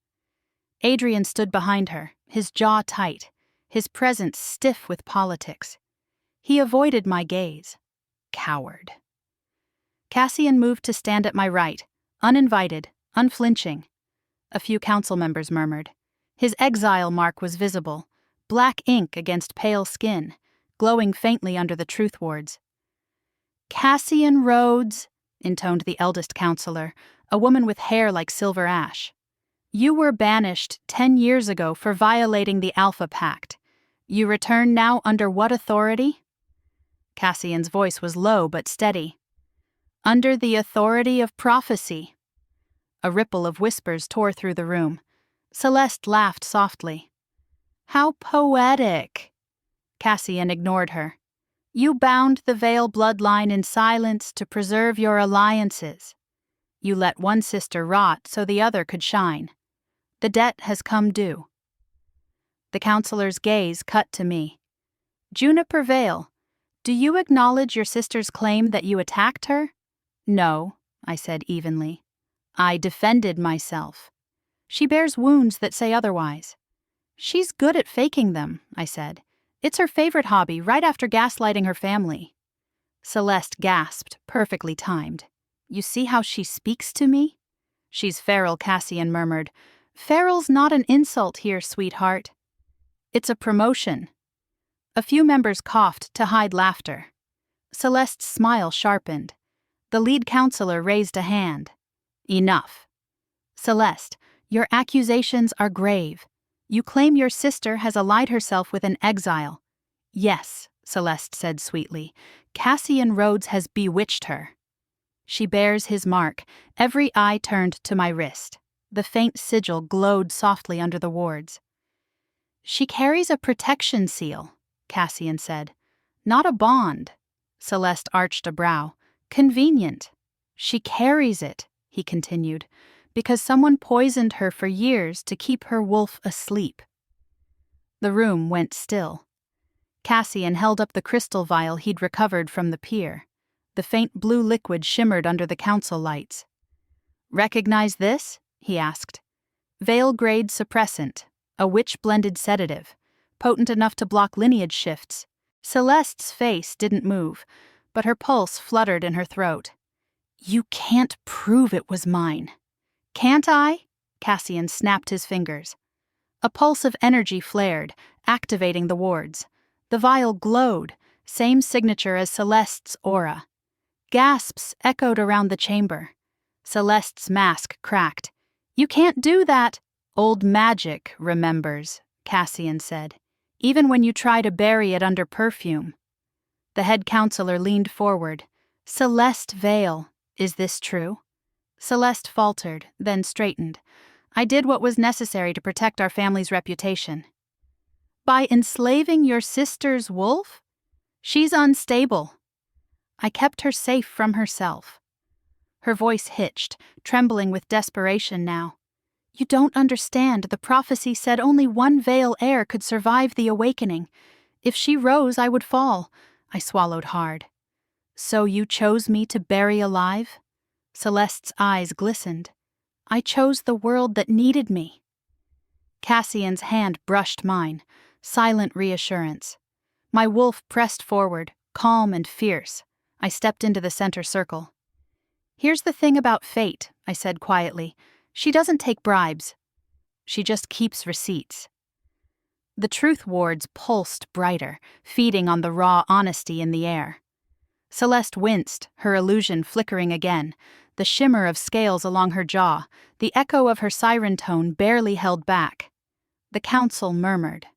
Adrian stood behind her, his jaw tight, his presence stiff with politics. He avoided my gaze. Coward. Cassian moved to stand at my right, uninvited, unflinching. A few council members murmured. His exile mark was visible, black ink against pale skin, glowing faintly under the truth wards. "Cassian Rhodes," intoned the eldest counselor, a woman with hair like silver ash. "You were banished 10 years ago for violating the Alpha Pact. You return now under what authority?" Cassian's voice was low but steady. "Under the authority of prophecy." A ripple of whispers tore through the room. Celeste laughed softly. "How poetic!" Cassian ignored her. "You bound the Vale bloodline in silence to preserve your alliances. You let one sister rot so the other could shine. The debt has come due." The counselor's gaze cut to me. "Juniper Vale, do you acknowledge your sister's claim that you attacked her?" "No," I said evenly. "I defended myself." "She bears wounds that say otherwise." "She's good at faking them," I said. "It's her favorite hobby, right after gaslighting her family." Celeste gasped, perfectly timed. "You see how she speaks to me?" "She's feral," Cassian murmured. "Feral's not an insult here, sweetheart. It's a promotion." A few members coughed to hide laughter. Celeste's smile sharpened. The lead counselor raised a hand. "Enough. Celeste, your accusations are grave. You claim your sister has allied herself with an exile." "Yes," Celeste said sweetly. "Cassian Rhodes has bewitched her." "She bears his mark." Every eye turned to my wrist. The faint sigil glowed softly under the wards. "She carries a protection seal," Cassian said. "Not a bond." Celeste arched a brow. "Convenient." "She carries it," he continued, "because someone poisoned her for years to keep her wolf asleep." The room went still. Cassian held up the crystal vial he'd recovered from the pier. The faint blue liquid shimmered under the council lights. "Recognize this?" he asked. "Vale-grade suppressant, a witch-blended sedative, potent enough to block lineage shifts." Celeste's face didn't move, but her pulse fluttered in her throat. "You can't prove it was mine." "Can't I?" Cassian snapped his fingers. A pulse of energy flared, activating the wards. The vial glowed, same signature as Celeste's aura. Gasps echoed around the chamber. Celeste's mask cracked. "You can't do that." "Old magic remembers," Cassian said, "even when you try to bury it under perfume." The head counselor leaned forward. "Celeste Vale, is this true?" Celeste faltered, then straightened. "I did what was necessary to protect our family's reputation." "By enslaving your sister's wolf?" "She's unstable." "I kept her safe from herself." Her voice hitched, trembling with desperation now. "You don't understand. The prophecy said only one Vale heir could survive the awakening. If she rose, I would fall." I swallowed hard. "So you chose me to bury alive?" Celeste's eyes glistened. "I chose the world that needed me." Cassian's hand brushed mine, silent reassurance. My wolf pressed forward, calm and fierce. I stepped into the center circle. "Here's the thing about fate," I said quietly. "She doesn't take bribes. She just keeps receipts." The truth wards pulsed brighter, feeding on the raw honesty in the air. Celeste winced, her illusion flickering again, the shimmer of scales along her jaw, the echo of her siren tone barely held back. The council murmured.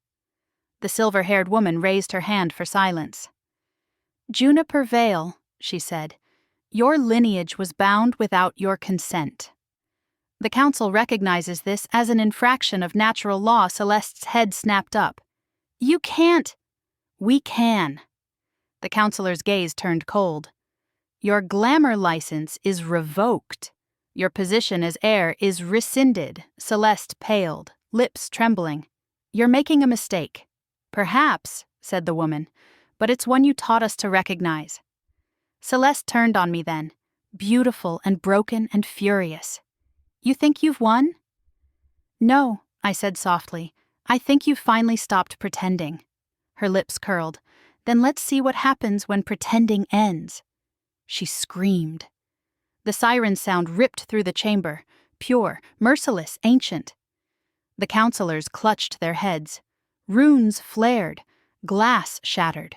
The silver-haired woman raised her hand for silence. "Juniper Vale," she said, "your lineage was bound without your consent." The council recognizes this as an infraction of natural law. Celeste's head snapped up. "You can't." "We can." The counselor's gaze turned cold. "Your glamour license is revoked. Your position as heir is rescinded." Celeste paled, lips trembling. "You're making a mistake." "Perhaps," said the woman, "but it's one you taught us to recognize." Celeste turned on me then, beautiful and broken and furious. "You think you've won?" "No," I said softly. "I think you've finally stopped pretending." Her lips curled. "Then let's see what happens when pretending ends." She screamed. The siren sound ripped through the chamber, pure, merciless, ancient. The counselors clutched their heads. Runes flared, glass shattered.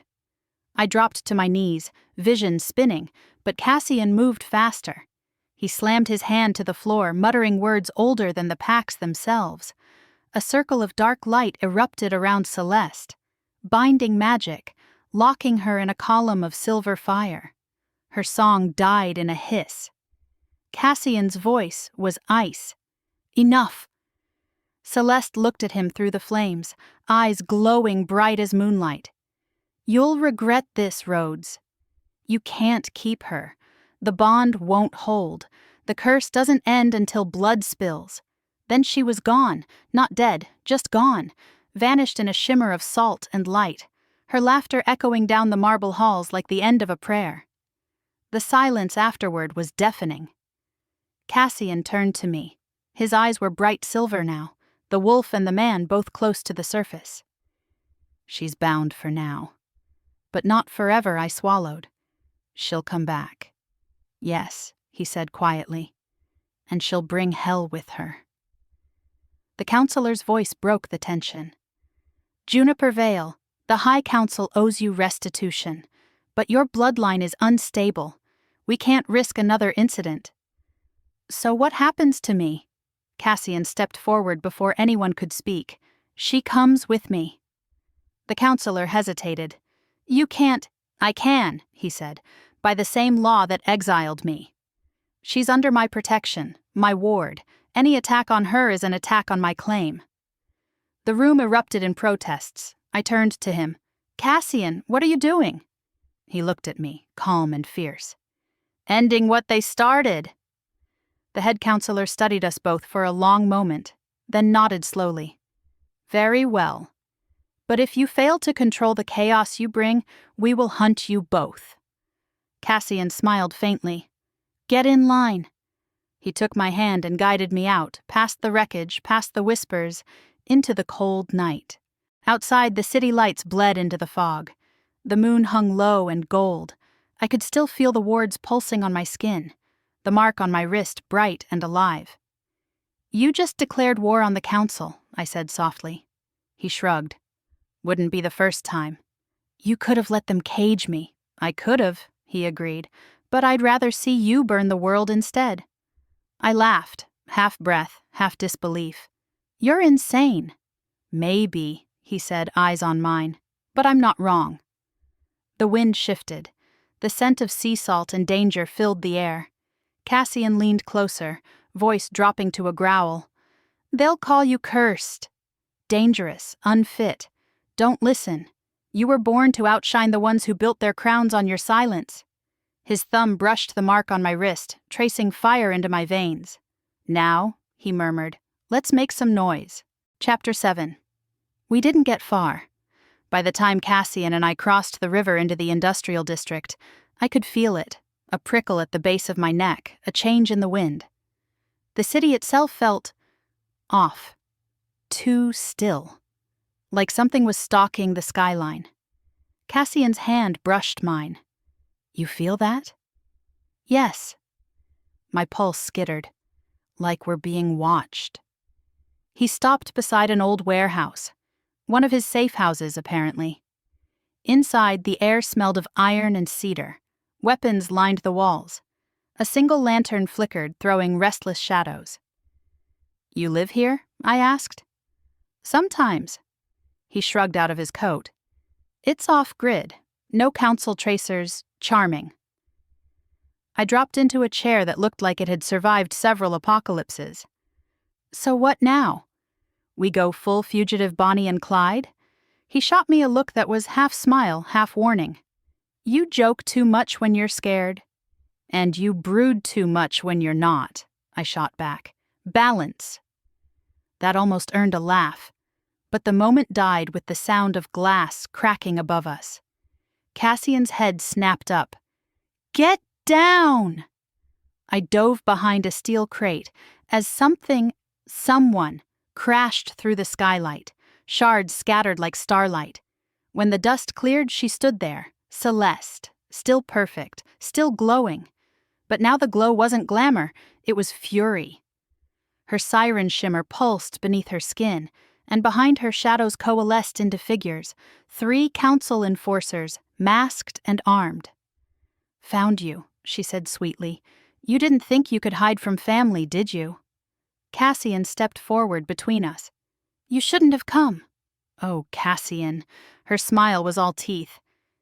I dropped to my knees, vision spinning, but Cassian moved faster. He slammed his hand to the floor, muttering words older than the packs themselves. A circle of dark light erupted around Celeste, binding magic, locking her in a column of silver fire. Her song died in a hiss. Cassian's voice was ice. Enough! Celeste looked at him through the flames, eyes glowing bright as moonlight. You'll regret this, Rhodes. You can't keep her. The bond won't hold. The curse doesn't end until blood spills. Then she was gone, not dead, just gone, vanished in a shimmer of salt and light, her laughter echoing down the marble halls like the end of a prayer. The silence afterward was deafening. Cassian turned to me. His eyes were bright silver now, the wolf and the man both close to the surface. She's bound for now. But not forever, I swallowed. She'll come back. Yes, he said quietly. And she'll bring hell with her. The counselor's voice broke the tension. Juniper Vale, the High Council owes you restitution, but your bloodline is unstable. We can't risk another incident. So what happens to me? Cassian stepped forward before anyone could speak. She comes with me. The counselor hesitated. You can't. I can, he said, by the same law that exiled me. She's under my protection, my ward. Any attack on her is an attack on my claim. The room erupted in protests. I turned to him. Cassian, what are you doing? He looked at me, calm and fierce. Ending what they started. The head counselor studied us both for a long moment, then nodded slowly. Very well. But if you fail to control the chaos you bring, we will hunt you both. Cassian smiled faintly. Get in line. He took my hand and guided me out, past the wreckage, past the whispers, into the cold night. Outside, the city lights bled into the fog. The moon hung low and gold. I could still feel the wards pulsing on my skin, the mark on my wrist bright and alive. You just declared war on the council, I said softly. He shrugged. Wouldn't be the first time. You could have let them cage me. I could have, he agreed, but I'd rather see you burn the world instead. I laughed, half breath, half disbelief. You're insane. Maybe, he said, eyes on mine, but I'm not wrong. The wind shifted. The scent of sea salt and danger filled the air. Cassian leaned closer, voice dropping to a growl. They'll call you cursed. Dangerous, unfit. Don't listen. You were born to outshine the ones who built their crowns on your silence. His thumb brushed the mark on my wrist, tracing fire into my veins. Now, he murmured, let's make some noise. Chapter 7. We didn't get far. By the time Cassian and I crossed the river into the industrial district, I could feel it, a prickle at the base of my neck, a change in the wind. The city itself felt off, too still, like something was stalking the skyline. Cassian's hand brushed mine. You feel that? Yes. My pulse skittered, like we're being watched. He stopped beside an old warehouse, one of his safe houses, apparently. Inside, the air smelled of iron and cedar. Weapons lined the walls. A single lantern flickered, throwing restless shadows. You live here? I asked. Sometimes. He shrugged out of his coat. It's off-grid. No council tracers. Charming. I dropped into a chair that looked like it had survived several apocalypses. So what now? We go full fugitive Bonnie and Clyde? He shot me a look that was half smile, half warning. You joke too much when you're scared. And you brood too much when you're not, I shot back. Balance. That almost earned a laugh, but the moment died with the sound of glass cracking above us. Cassian's head snapped up. Get down! I dove behind a steel crate as someone, crashed through the skylight, shards scattered like starlight. When the dust cleared, she stood there, Celeste, still perfect, still glowing. But now the glow wasn't glamour, it was fury. Her siren shimmer pulsed beneath her skin, and behind her shadows coalesced into figures, 3 council enforcers, masked and armed. "Found you," she said sweetly. "You didn't think you could hide from family, did you?" Cassian stepped forward between us. "You shouldn't have come." "Oh, Cassian." Her smile was all teeth.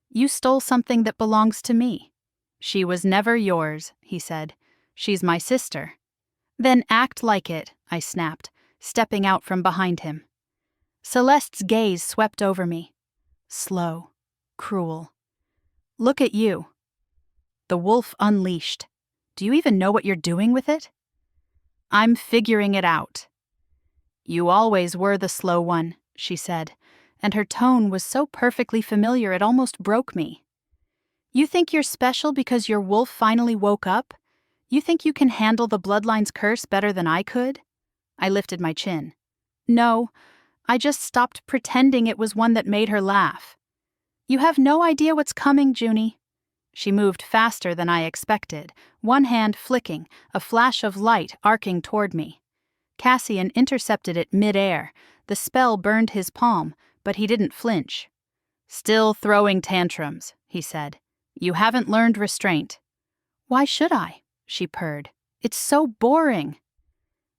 "You stole something that belongs to me." "She was never yours," he said. "She's my sister." "Then act like it," I snapped, stepping out from behind him. Celeste's gaze swept over me. Slow, cruel. "Look at you." The wolf unleashed. "Do you even know what you're doing with it?" "I'm figuring it out." "You always were the slow one," she said, and her tone was so perfectly familiar it almost broke me. "You think you're special because your wolf finally woke up? You think you can handle the bloodlines curse better than I could?" I lifted my chin. "No, I just stopped pretending it was one that made her laugh." "You have no idea what's coming, Junie." She moved faster than I expected, one hand flicking, a flash of light arcing toward me. Cassian intercepted it mid-air. The spell burned his palm, but he didn't flinch. "Still throwing tantrums," he said. "You haven't learned restraint." "Why should I?" she purred. "It's so boring."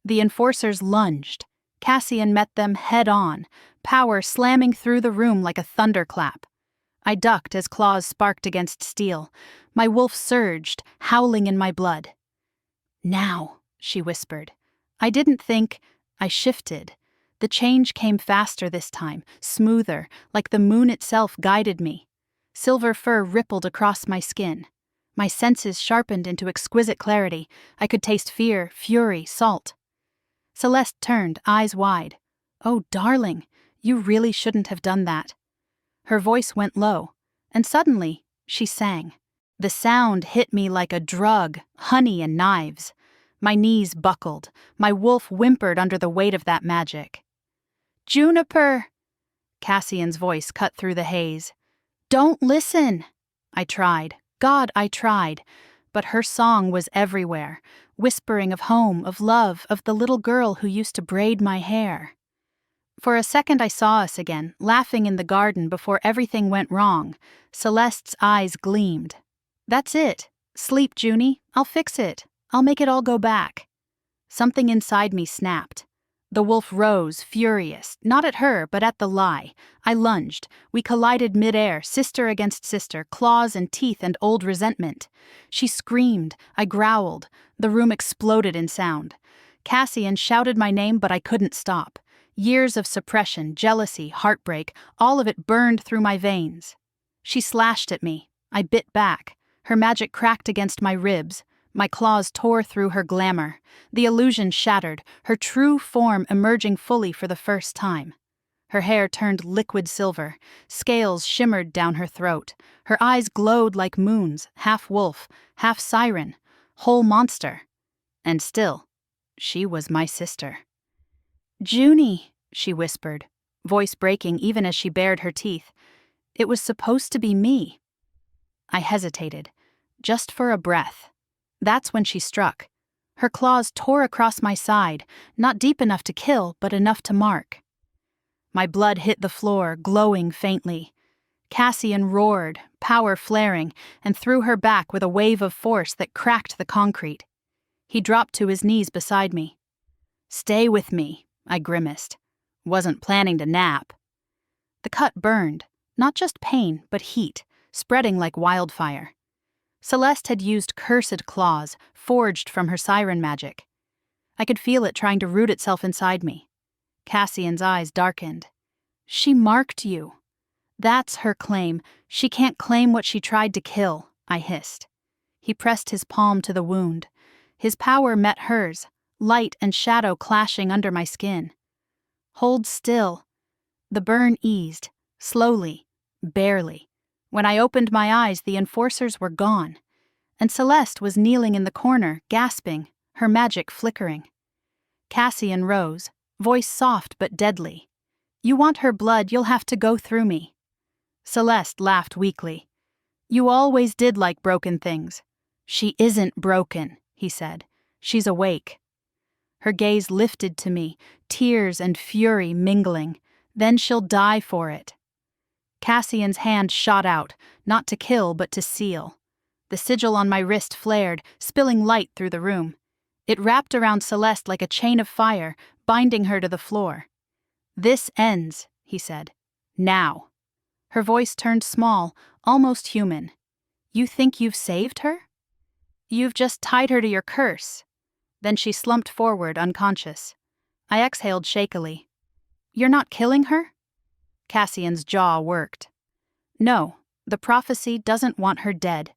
The enforcers lunged. Cassian met them head-on, power slamming through the room like a thunderclap. I ducked as claws sparked against steel. My wolf surged, howling in my blood. "Now," she whispered. I didn't think. I shifted. The change came faster this time, smoother, like the moon itself guided me. Silver fur rippled across my skin. My senses sharpened into exquisite clarity. I could taste fear, fury, salt. Celeste turned, eyes wide. "Oh, darling, you really shouldn't have done that." Her voice went low, and suddenly she sang. The sound hit me like a drug, honey and knives. My knees buckled. My wolf whimpered under the weight of that magic. "Juniper!" Cassian's voice cut through the haze. "Don't listen!" I tried. God, I tried. But her song was everywhere, whispering of home, of love, of the little girl who used to braid my hair. For a second I saw us again, laughing in the garden before everything went wrong. Celeste's eyes gleamed. "That's it. Sleep, Junie. I'll fix it. I'll make it all go back." Something inside me snapped. The wolf rose, furious, not at her, but at the lie. I lunged. We collided midair, sister against sister, claws and teeth and old resentment. She screamed. I growled. The room exploded in sound. Cassian shouted my name, but I couldn't stop. Years of suppression, jealousy, heartbreak, all of it burned through my veins. She slashed at me. I bit back. Her magic cracked against my ribs. My claws tore through her glamour. The illusion shattered, her true form emerging fully for the first time. Her hair turned liquid silver. Scales shimmered down her throat. Her eyes glowed like moons, half wolf, half siren, whole monster. And still, she was my sister. "Junie," she whispered, voice breaking even as she bared her teeth. "It was supposed to be me." I hesitated, just for a breath. That's when she struck. Her claws tore across my side, not deep enough to kill, but enough to mark. My blood hit the floor, glowing faintly. Cassian roared, power flaring, and threw her back with a wave of force that cracked the concrete. He dropped to his knees beside me. "Stay with me," I grimaced. "Wasn't planning to nap." The cut burned, not just pain, but heat, spreading like wildfire. Celeste had used cursed claws, forged from her siren magic. I could feel it trying to root itself inside me. Cassian's eyes darkened. "She marked you." "That's her claim. She can't claim what she tried to kill," I hissed. He pressed his palm to the wound. His power met hers, light and shadow clashing under my skin. "Hold still." The burn eased, slowly, barely. When I opened my eyes, the enforcers were gone, and Celeste was kneeling in the corner, gasping, her magic flickering. Cassian rose, voice soft but deadly. "You want her blood, you'll have to go through me." Celeste laughed weakly. "You always did like broken things. "She isn't broken," he said. "She's awake." Her gaze lifted to me, tears and fury mingling. "Then she'll die for it." Cassian's hand shot out, not to kill but to seal. The sigil on my wrist flared, spilling light through the room. It wrapped around Celeste like a chain of fire, binding her to the floor. "This ends," he said. "Now." Her voice turned small, almost human. "You think you've saved her?" "You've just tied her to your curse." Then she slumped forward, unconscious. I exhaled shakily. "You're not killing her?" Cassian's jaw worked. "No, the prophecy doesn't want her dead.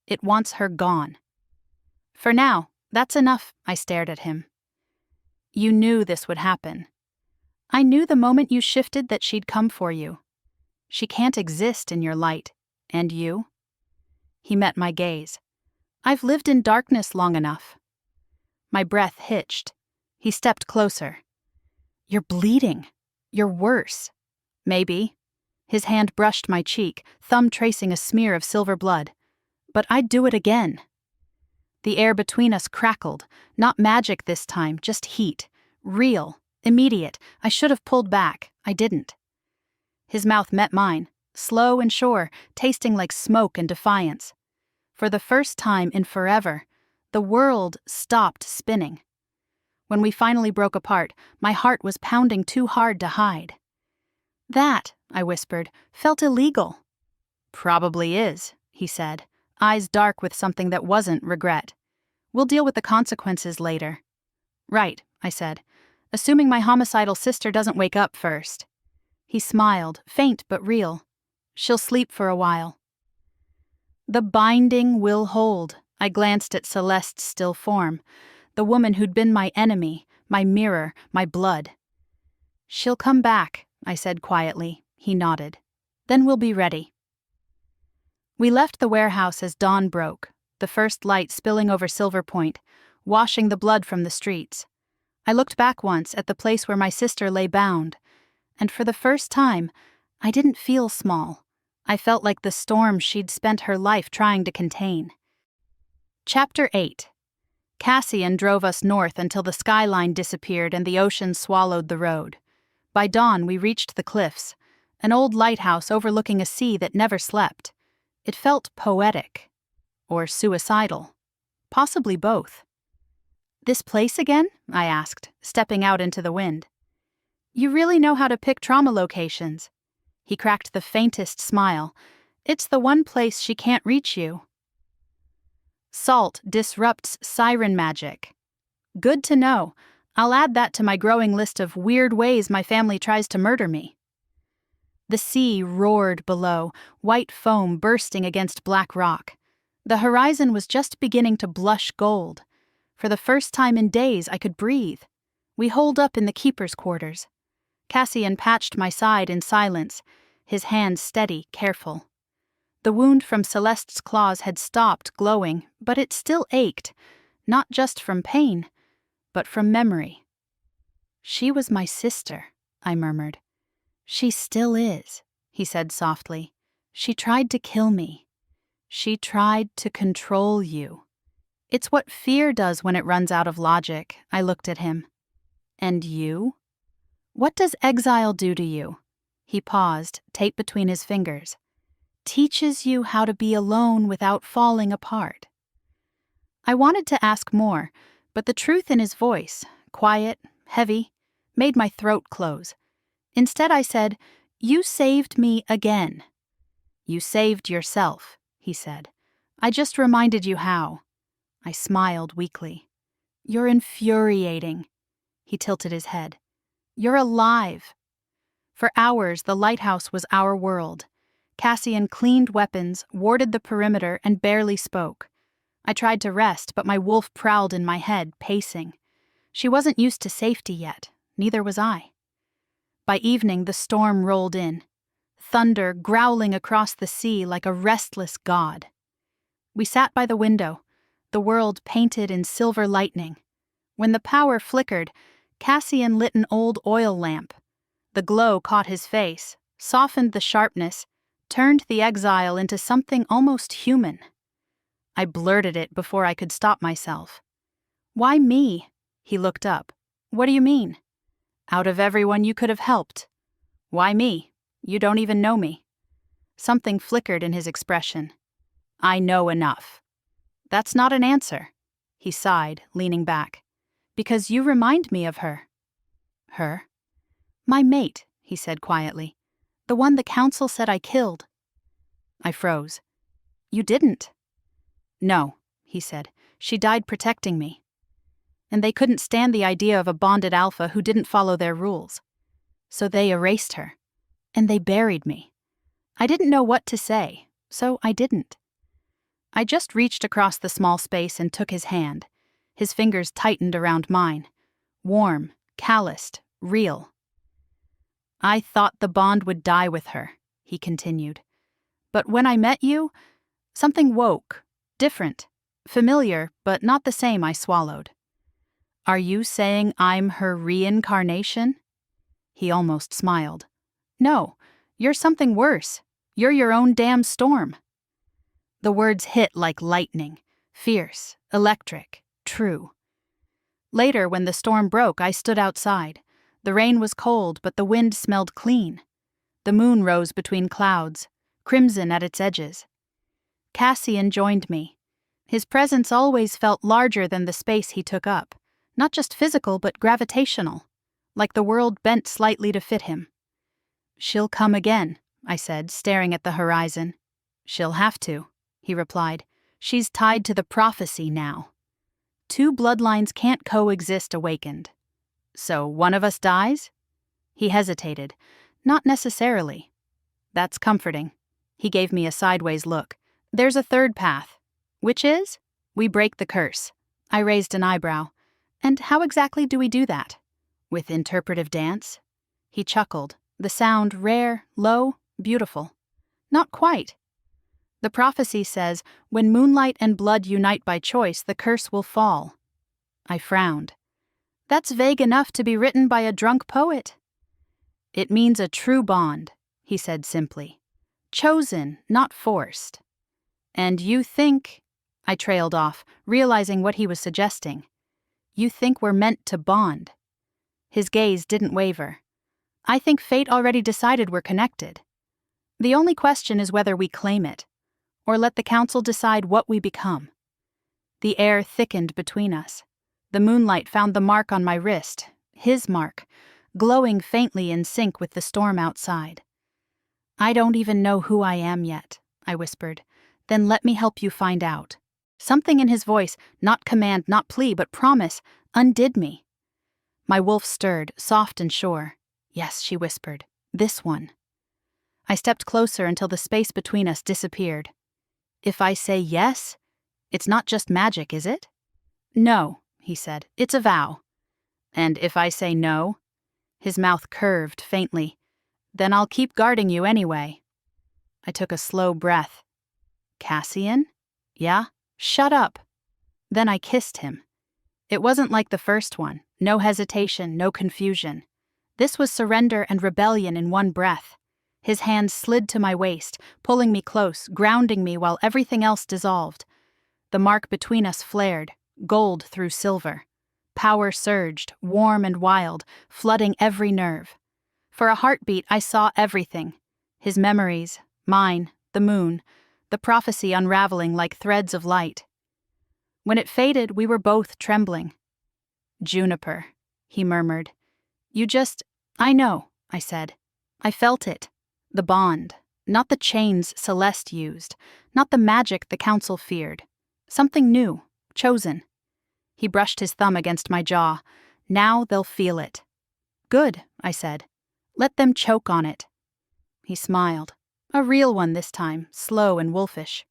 It wants her gone." "For now, that's enough," I stared at him. "You knew this would happen." "I knew the moment you shifted that she'd come for you. She can't exist in your light. And you?" He met my gaze. "I've lived in darkness long enough." My breath hitched. He stepped closer. "You're bleeding. You're worse." "Maybe." His hand brushed my cheek, thumb tracing a smear of silver blood. "But I'd do it again." The air between us crackled, not magic this time, just heat. Real, immediate. I should have pulled back. I didn't. His mouth met mine, slow and sure, tasting like smoke and defiance. For the first time in forever, the world stopped spinning. When we finally broke apart, my heart was pounding too hard to hide. "That," I whispered, "felt illegal." "Probably is," he said, eyes dark with something that wasn't regret. "We'll deal with the consequences later." "Right," I said, "assuming my homicidal sister doesn't wake up first." He smiled, faint but real. "She'll sleep for a while." "The binding will hold." I glanced at Celeste's still form, the woman who'd been my enemy, my mirror, my blood. "She'll come back," I said quietly. He nodded. "Then we'll be ready." We left the warehouse as dawn broke, the first light spilling over Silver Point, washing the blood from the streets. I looked back once at the place where my sister lay bound, and for the first time, I didn't feel small. I felt like the storm she'd spent her life trying to contain. Chapter 8. Cassian drove us north until the skyline disappeared and the ocean swallowed the road. By dawn, we reached the cliffs, an old lighthouse overlooking a sea that never slept. It felt poetic. Or suicidal. Possibly both. "This place again?" I asked, stepping out into the wind. "You really know how to pick trauma locations." He cracked the faintest smile. "It's the one place she can't reach you." "Salt disrupts siren magic." "Good to know. I'll add that to my growing list of weird ways my family tries to murder me." The sea roared below, white foam bursting against black rock. The horizon was just beginning to blush gold. For the first time in days, I could breathe. We holed up in the keeper's quarters. Cassian patched my side in silence, his hand steady, careful. The wound from Celeste's claws had stopped glowing, but it still ached, not just from pain, but from memory. "She was my sister," I murmured. "She still is," he said softly. "She tried to kill me. She tried to control you." "It's what fear does when it runs out of logic," I looked at him. "And you? What does exile do to you?" He paused, tape between his fingers. "Teaches you how to be alone without falling apart." I wanted to ask more, but the truth in his voice, quiet, heavy, made my throat close. Instead I said, "You saved me again." "You saved yourself," he said. "I just reminded you how." I smiled weakly. "You're infuriating." He tilted his head. "You're alive." For hours, the lighthouse was our world. Cassian cleaned weapons, warded the perimeter, and barely spoke. I tried to rest, but my wolf prowled in my head, pacing. She wasn't used to safety yet. Neither was I. By evening, the storm rolled in. Thunder growling across the sea like a restless god. We sat by the window, the world painted in silver lightning. When the power flickered, Cassian lit an old oil lamp. The glow caught his face, softened the sharpness, turned the exile into something almost human. I blurted it before I could stop myself. Why me? He looked up. What do you mean? Out of everyone you could have helped. Why me? You don't even know me. Something flickered in his expression. I know enough. That's not an answer. He sighed, leaning back. Because you remind me of her. Her? My mate, he said quietly. The one the council said I killed. I froze. You didn't? No, he said. She died protecting me. And they couldn't stand the idea of a bonded alpha who didn't follow their rules. So they erased her. And they buried me. I didn't know what to say, so I didn't. I just reached across the small space and took his hand. His fingers tightened around mine. Warm, calloused, real. I thought the bond would die with her, he continued. But when I met you, something woke, different, familiar, but not the same. I swallowed. Are you saying I'm her reincarnation? He almost smiled. No, you're something worse. You're your own damn storm. The words hit like lightning, fierce, electric, true. Later, when the storm broke, I stood outside. The rain was cold, but the wind smelled clean. The moon rose between clouds, crimson at its edges. Cassian joined me. His presence always felt larger than the space he took up, not just physical but gravitational, like the world bent slightly to fit him. She'll come again, I said, staring at the horizon. She'll have to, he replied. She's tied to the prophecy now. Two bloodlines can't coexist awakened. So one of us dies? He hesitated. Not necessarily. That's comforting. He gave me a sideways look. There's a third path. Which is? We break the curse. I raised an eyebrow. And how exactly do we do that? With interpretive dance? He chuckled, the sound rare, low, beautiful. Not quite. The prophecy says, when moonlight and blood unite by choice, the curse will fall. I frowned. That's vague enough to be written by a drunk poet. It means a true bond, he said simply. Chosen, not forced. And you think, I trailed off, realizing what he was suggesting. You think we're meant to bond. His gaze didn't waver. I think fate already decided we're connected. The only question is whether we claim it, or let the council decide what we become. The air thickened between us. The moonlight found the mark on my wrist, his mark, glowing faintly in sync with the storm outside. I don't even know who I am yet, I whispered. Then let me help you find out. Something in his voice, not command, not plea, but promise, undid me. My wolf stirred, soft and sure. Yes, she whispered. This one. I stepped closer until the space between us disappeared. If I say yes, it's not just magic, is it? No, he said. It's a vow. And if I say no? His mouth curved faintly. Then I'll keep guarding you anyway. I took a slow breath. Cassian? Yeah? Shut up. Then I kissed him. It wasn't like the first one. No hesitation, no confusion. This was surrender and rebellion in one breath. His hands slid to my waist, pulling me close, grounding me while everything else dissolved. The mark between us flared, gold through silver. Power surged, warm and wild, flooding every nerve. For a heartbeat, I saw everything. His memories, mine, the moon, the prophecy unraveling like threads of light. When it faded, we were both trembling. Juniper, he murmured. I know, I said. I felt it. The bond, not the chains Celeste used, not the magic the council feared. Something new, chosen. He brushed his thumb against my jaw. Now they'll feel it. Good, I said. Let them choke on it. He smiled. A real one this time, slow and wolfish.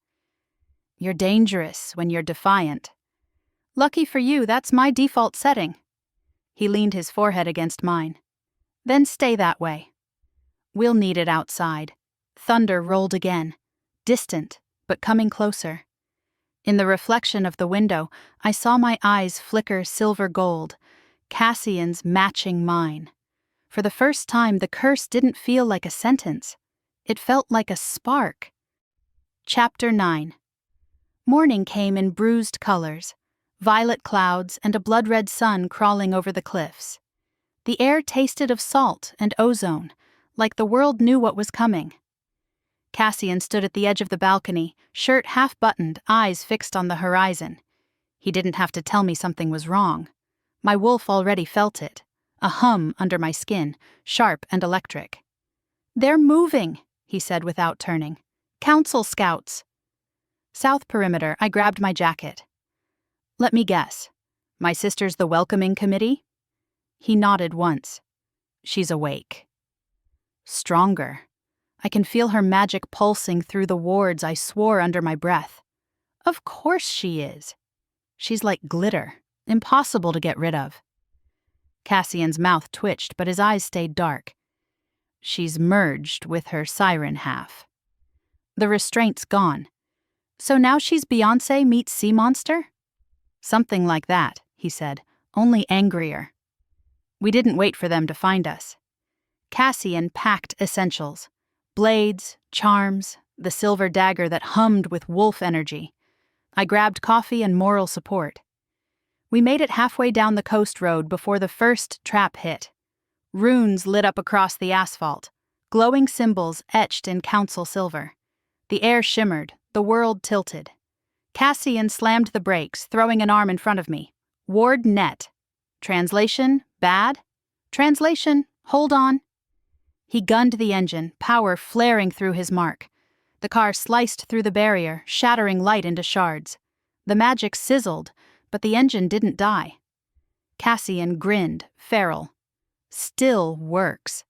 You're dangerous when you're defiant. Lucky for you, that's my default setting. He leaned his forehead against mine. Then stay that way. We'll need it outside. Thunder rolled again, distant, but coming closer. In the reflection of the window, I saw my eyes flicker silver gold, Cassian's matching mine. For the first time, the curse didn't feel like a sentence. It felt like a spark. Chapter 9. Morning came in bruised colors, violet clouds and a blood-red sun crawling over the cliffs. The air tasted of salt and ozone, like the world knew what was coming. Cassian stood at the edge of the balcony, shirt half-buttoned, eyes fixed on the horizon. He didn't have to tell me something was wrong. My wolf already felt it, a hum under my skin, sharp and electric. "They're moving," he said without turning. "Council scouts." South perimeter, I grabbed my jacket. "Let me guess. My sister's the welcoming committee?" He nodded once. "She's awake." Stronger. I can feel her magic pulsing through the wards I swore under my breath. Of course she is. She's like glitter, impossible to get rid of. Cassian's mouth twitched, but his eyes stayed dark. She's merged with her siren half. The restraint's gone. So now she's Beyoncé meets sea monster? Something like that, he said, only angrier. We didn't wait for them to find us. Cassian packed essentials. Blades, charms, the silver dagger that hummed with wolf energy. I grabbed coffee and moral support. We made it halfway down the coast road before the first trap hit. Runes lit up across the asphalt, glowing symbols etched in council silver. The air shimmered, the world tilted. Cassian slammed the brakes, throwing an arm in front of me. Ward net. Translation, bad. Translation, hold on. He gunned the engine, power flaring through his mark. The car sliced through the barrier, shattering light into shards. The magic sizzled, but the engine didn't die. Cassian grinned, feral. Still works.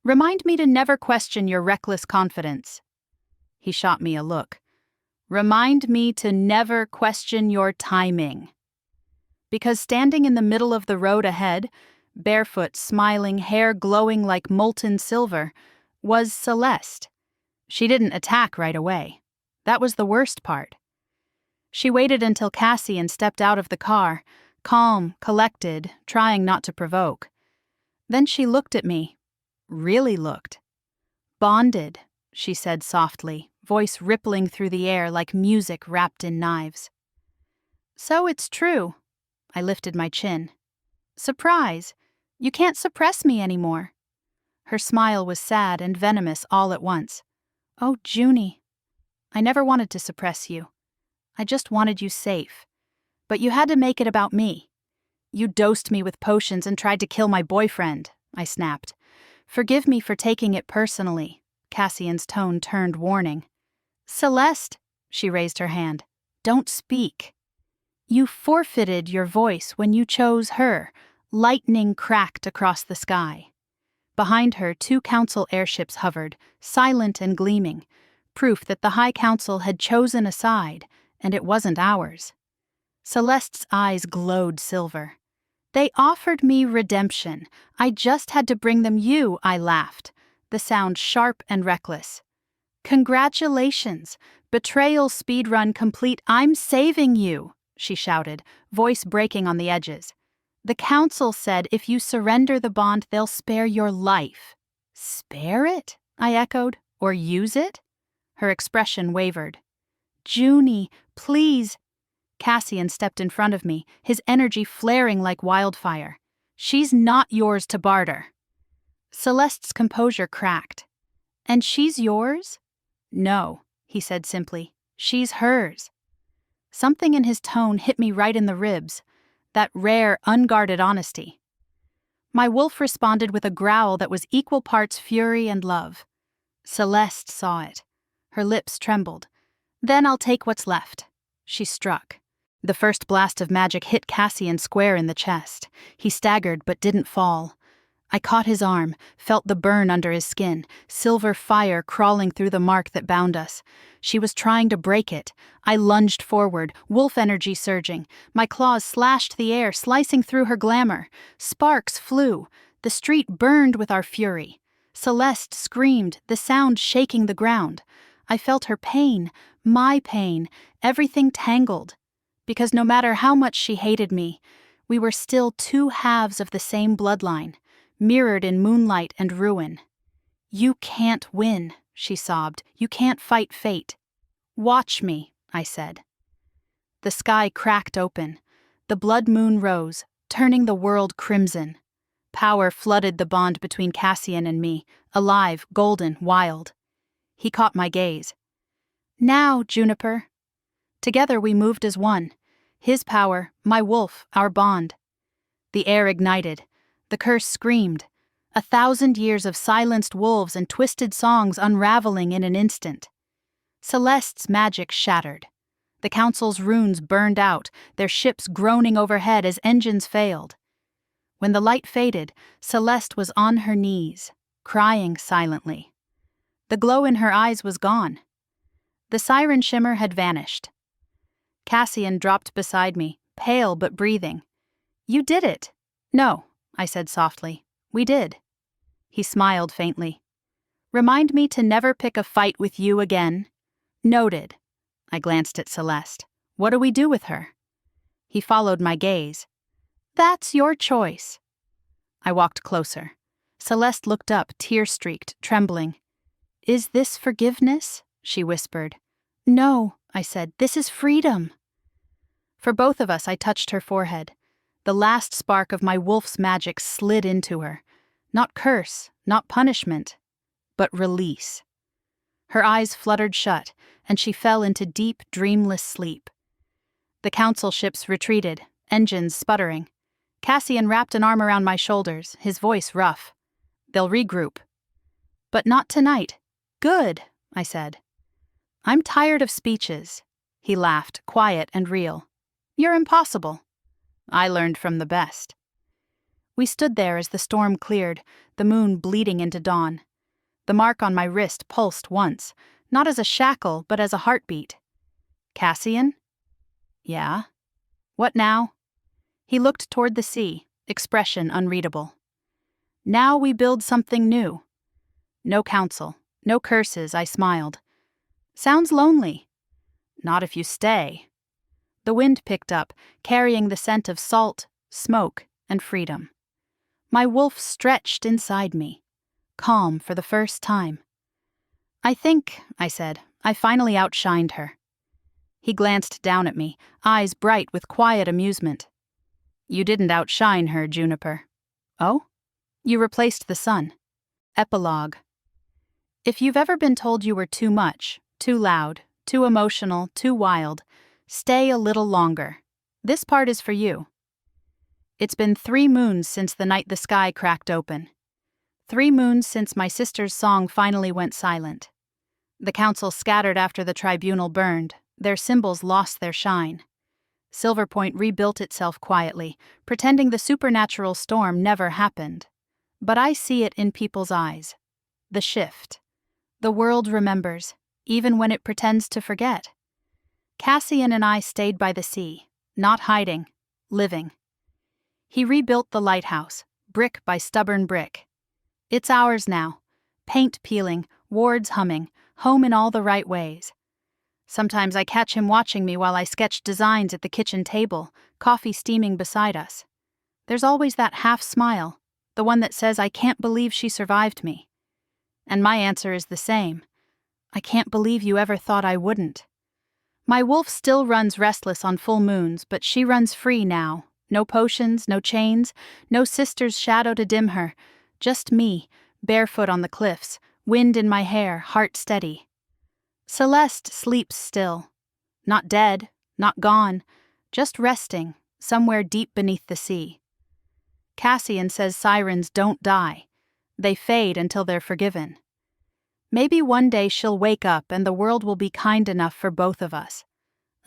Remind me to never question your reckless confidence. He shot me a look. Remind me to never question your timing. Because standing in the middle of the road ahead, barefoot, smiling, hair glowing like molten silver, was Celeste. She didn't attack right away. That was the worst part. She waited until Cassian stepped out of the car, calm, collected, trying not to provoke. Then she looked at me. Really looked. "Bonded," she said softly, voice rippling through the air like music wrapped in knives. "So it's true." I lifted my chin. "Surprise. You can't suppress me anymore." Her smile was sad and venomous all at once. "Oh, Junie, I never wanted to suppress you. I just wanted you safe. But you had to make it about me. You dosed me with potions and tried to kill my boyfriend," I snapped. "Forgive me for taking it personally." Cassian's tone turned warning. "Celeste," she raised her hand, "don't speak. You forfeited your voice when you chose her." Lightning cracked across the sky. Behind her, 2 council airships hovered, silent and gleaming, proof that the High Council had chosen a side, and it wasn't ours. Celeste's eyes glowed silver. "They offered me redemption. I just had to bring them you," I laughed, the sound sharp and reckless. "Congratulations! Betrayal speedrun complete. I'm saving you," she shouted, voice breaking on the edges. "The council said if you surrender the bond, they'll spare your life." "Spare it?" I echoed. "Or use it?" Her expression wavered. "Junie, please." Cassian stepped in front of me, his energy flaring like wildfire. "She's not yours to barter." Celeste's composure cracked. "And she's yours?" "No," he said simply. "She's hers." Something in his tone hit me right in the ribs. That rare, unguarded honesty. My wolf responded with a growl that was equal parts fury and love. Celeste saw it. Her lips trembled. "Then I'll take what's left." She struck. The first blast of magic hit Cassian square in the chest. He staggered but didn't fall. I caught his arm, felt the burn under his skin, silver fire crawling through the mark that bound us. She was trying to break it. I lunged forward, wolf energy surging. My claws slashed the air, slicing through her glamour. Sparks flew. The street burned with our fury. Celeste screamed, the sound shaking the ground. I felt her pain, my pain, everything tangled. Because no matter how much she hated me, we were still 2 halves of the same bloodline, mirrored in moonlight and ruin. "You can't win," she sobbed. "You can't fight fate." "Watch me," I said. The sky cracked open. The blood moon rose, turning the world crimson. Power flooded the bond between Cassian and me, alive, golden, wild. He caught my gaze. Now, Juniper. Together we moved as one. His power, my wolf, our bond. The air ignited. The curse screamed. 1,000 years of silenced wolves and twisted songs unraveling in an instant. Celeste's magic shattered. The council's runes burned out, their ships groaning overhead as engines failed. When the light faded, Celeste was on her knees, crying silently. The glow in her eyes was gone. The siren shimmer had vanished. Cassian dropped beside me, pale but breathing. "You did it." "No," I said softly. "We did." He smiled faintly. "Remind me to never pick a fight with you again." "Noted." I glanced at Celeste. "What do we do with her?" He followed my gaze. "That's your choice." I walked closer. Celeste looked up, tear-streaked, trembling. "Is this forgiveness?" she whispered. "No," I said. "This is freedom." For both of us, I touched her forehead. The last spark of my wolf's magic slid into her. Not curse, not punishment, but release. Her eyes fluttered shut, and she fell into deep, dreamless sleep. The council ships retreated, engines sputtering. Cassian wrapped an arm around my shoulders, his voice rough. "They'll regroup." "But not tonight." "Good," I said. "I'm tired of speeches." He laughed, quiet and real. "You're impossible." I learned from the best. We stood there as the storm cleared, the moon bleeding into dawn. The mark on my wrist pulsed once, not as a shackle, but as a heartbeat. "Cassian?" "Yeah." "What now?" He looked toward the sea, expression unreadable. "Now we build something new." No counsel, no curses, I smiled. "Sounds lonely." "Not if you stay." The wind picked up, carrying the scent of salt, smoke, and freedom. My wolf stretched inside me, calm for the first time. "I think," I said, "I finally outshined her." He glanced down at me, eyes bright with quiet amusement. "You didn't outshine her, Juniper." "Oh?" "You replaced the sun." Epilogue. If you've ever been told you were too much, too loud, too emotional, too wild, stay a little longer. This part is for you. It's been 3 moons since the night the sky cracked open. 3 moons since my sister's song finally went silent. The council scattered after the tribunal burned, their symbols lost their shine. Silverpoint rebuilt itself quietly, pretending the supernatural storm never happened. But I see it in people's eyes. The shift. The world remembers, even when it pretends to forget. Cassian and I stayed by the sea, not hiding, living. He rebuilt the lighthouse, brick by stubborn brick. It's ours now. Paint peeling, wards humming, home in all the right ways. Sometimes I catch him watching me while I sketch designs at the kitchen table, coffee steaming beside us. There's always that half smile, the one that says I can't believe she survived me. And my answer is the same. I can't believe you ever thought I wouldn't. My wolf still runs restless on full moons, but she runs free now. No potions, no chains, no sister's shadow to dim her. Just me, barefoot on the cliffs, wind in my hair, heart steady. Celeste sleeps still. Not dead, not gone, just resting, somewhere deep beneath the sea. Cassian says sirens don't die. They fade until they're forgiven. Maybe one day she'll wake up and the world will be kind enough for both of us.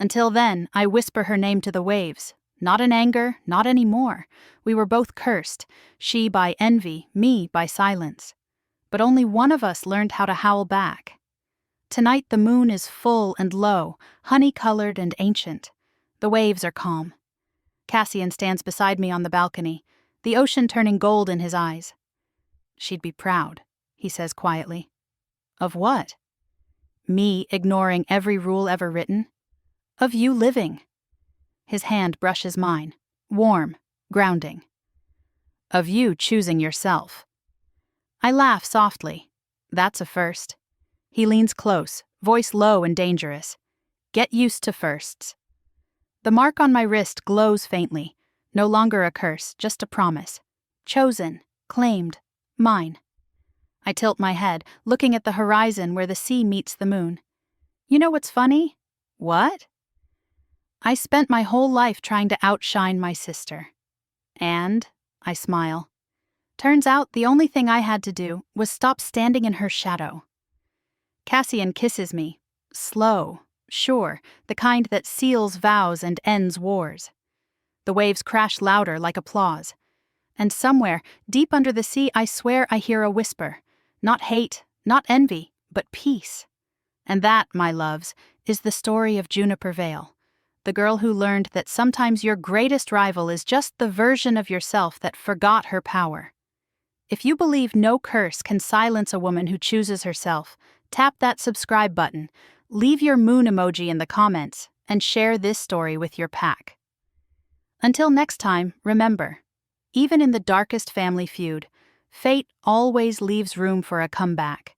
Until then, I whisper her name to the waves. Not in anger, not anymore. We were both cursed, she by envy, me by silence. But only one of us learned how to howl back. Tonight the moon is full and low, honey-colored and ancient. The waves are calm. Cassian stands beside me on the balcony, the ocean turning gold in his eyes. "She'd be proud," he says quietly. "Of what?" "Me ignoring every rule ever written." "Of you living." His hand brushes mine, warm, grounding. "Of you choosing yourself." I laugh softly. That's a first. He leans close, voice low and dangerous. "Get used to firsts." The mark on my wrist glows faintly. No longer a curse, just a promise. Chosen, claimed, mine. I tilt my head, looking at the horizon where the sea meets the moon. You know what's funny? What? I spent my whole life trying to outshine my sister. And, I smile. Turns out the only thing I had to do was stop standing in her shadow. Cassian kisses me. Slow, sure, the kind that seals vows and ends wars. The waves crash louder like applause. And somewhere, deep under the sea, I swear I hear a whisper. Not hate, not envy, but peace. And that, my loves, is the story of Juniper Vale, the girl who learned that sometimes your greatest rival is just the version of yourself that forgot her power. If you believe no curse can silence a woman who chooses herself, tap that subscribe button, leave your moon emoji in the comments, and share this story with your pack. Until next time, remember, even in the darkest family feud, fate always leaves room for a comeback.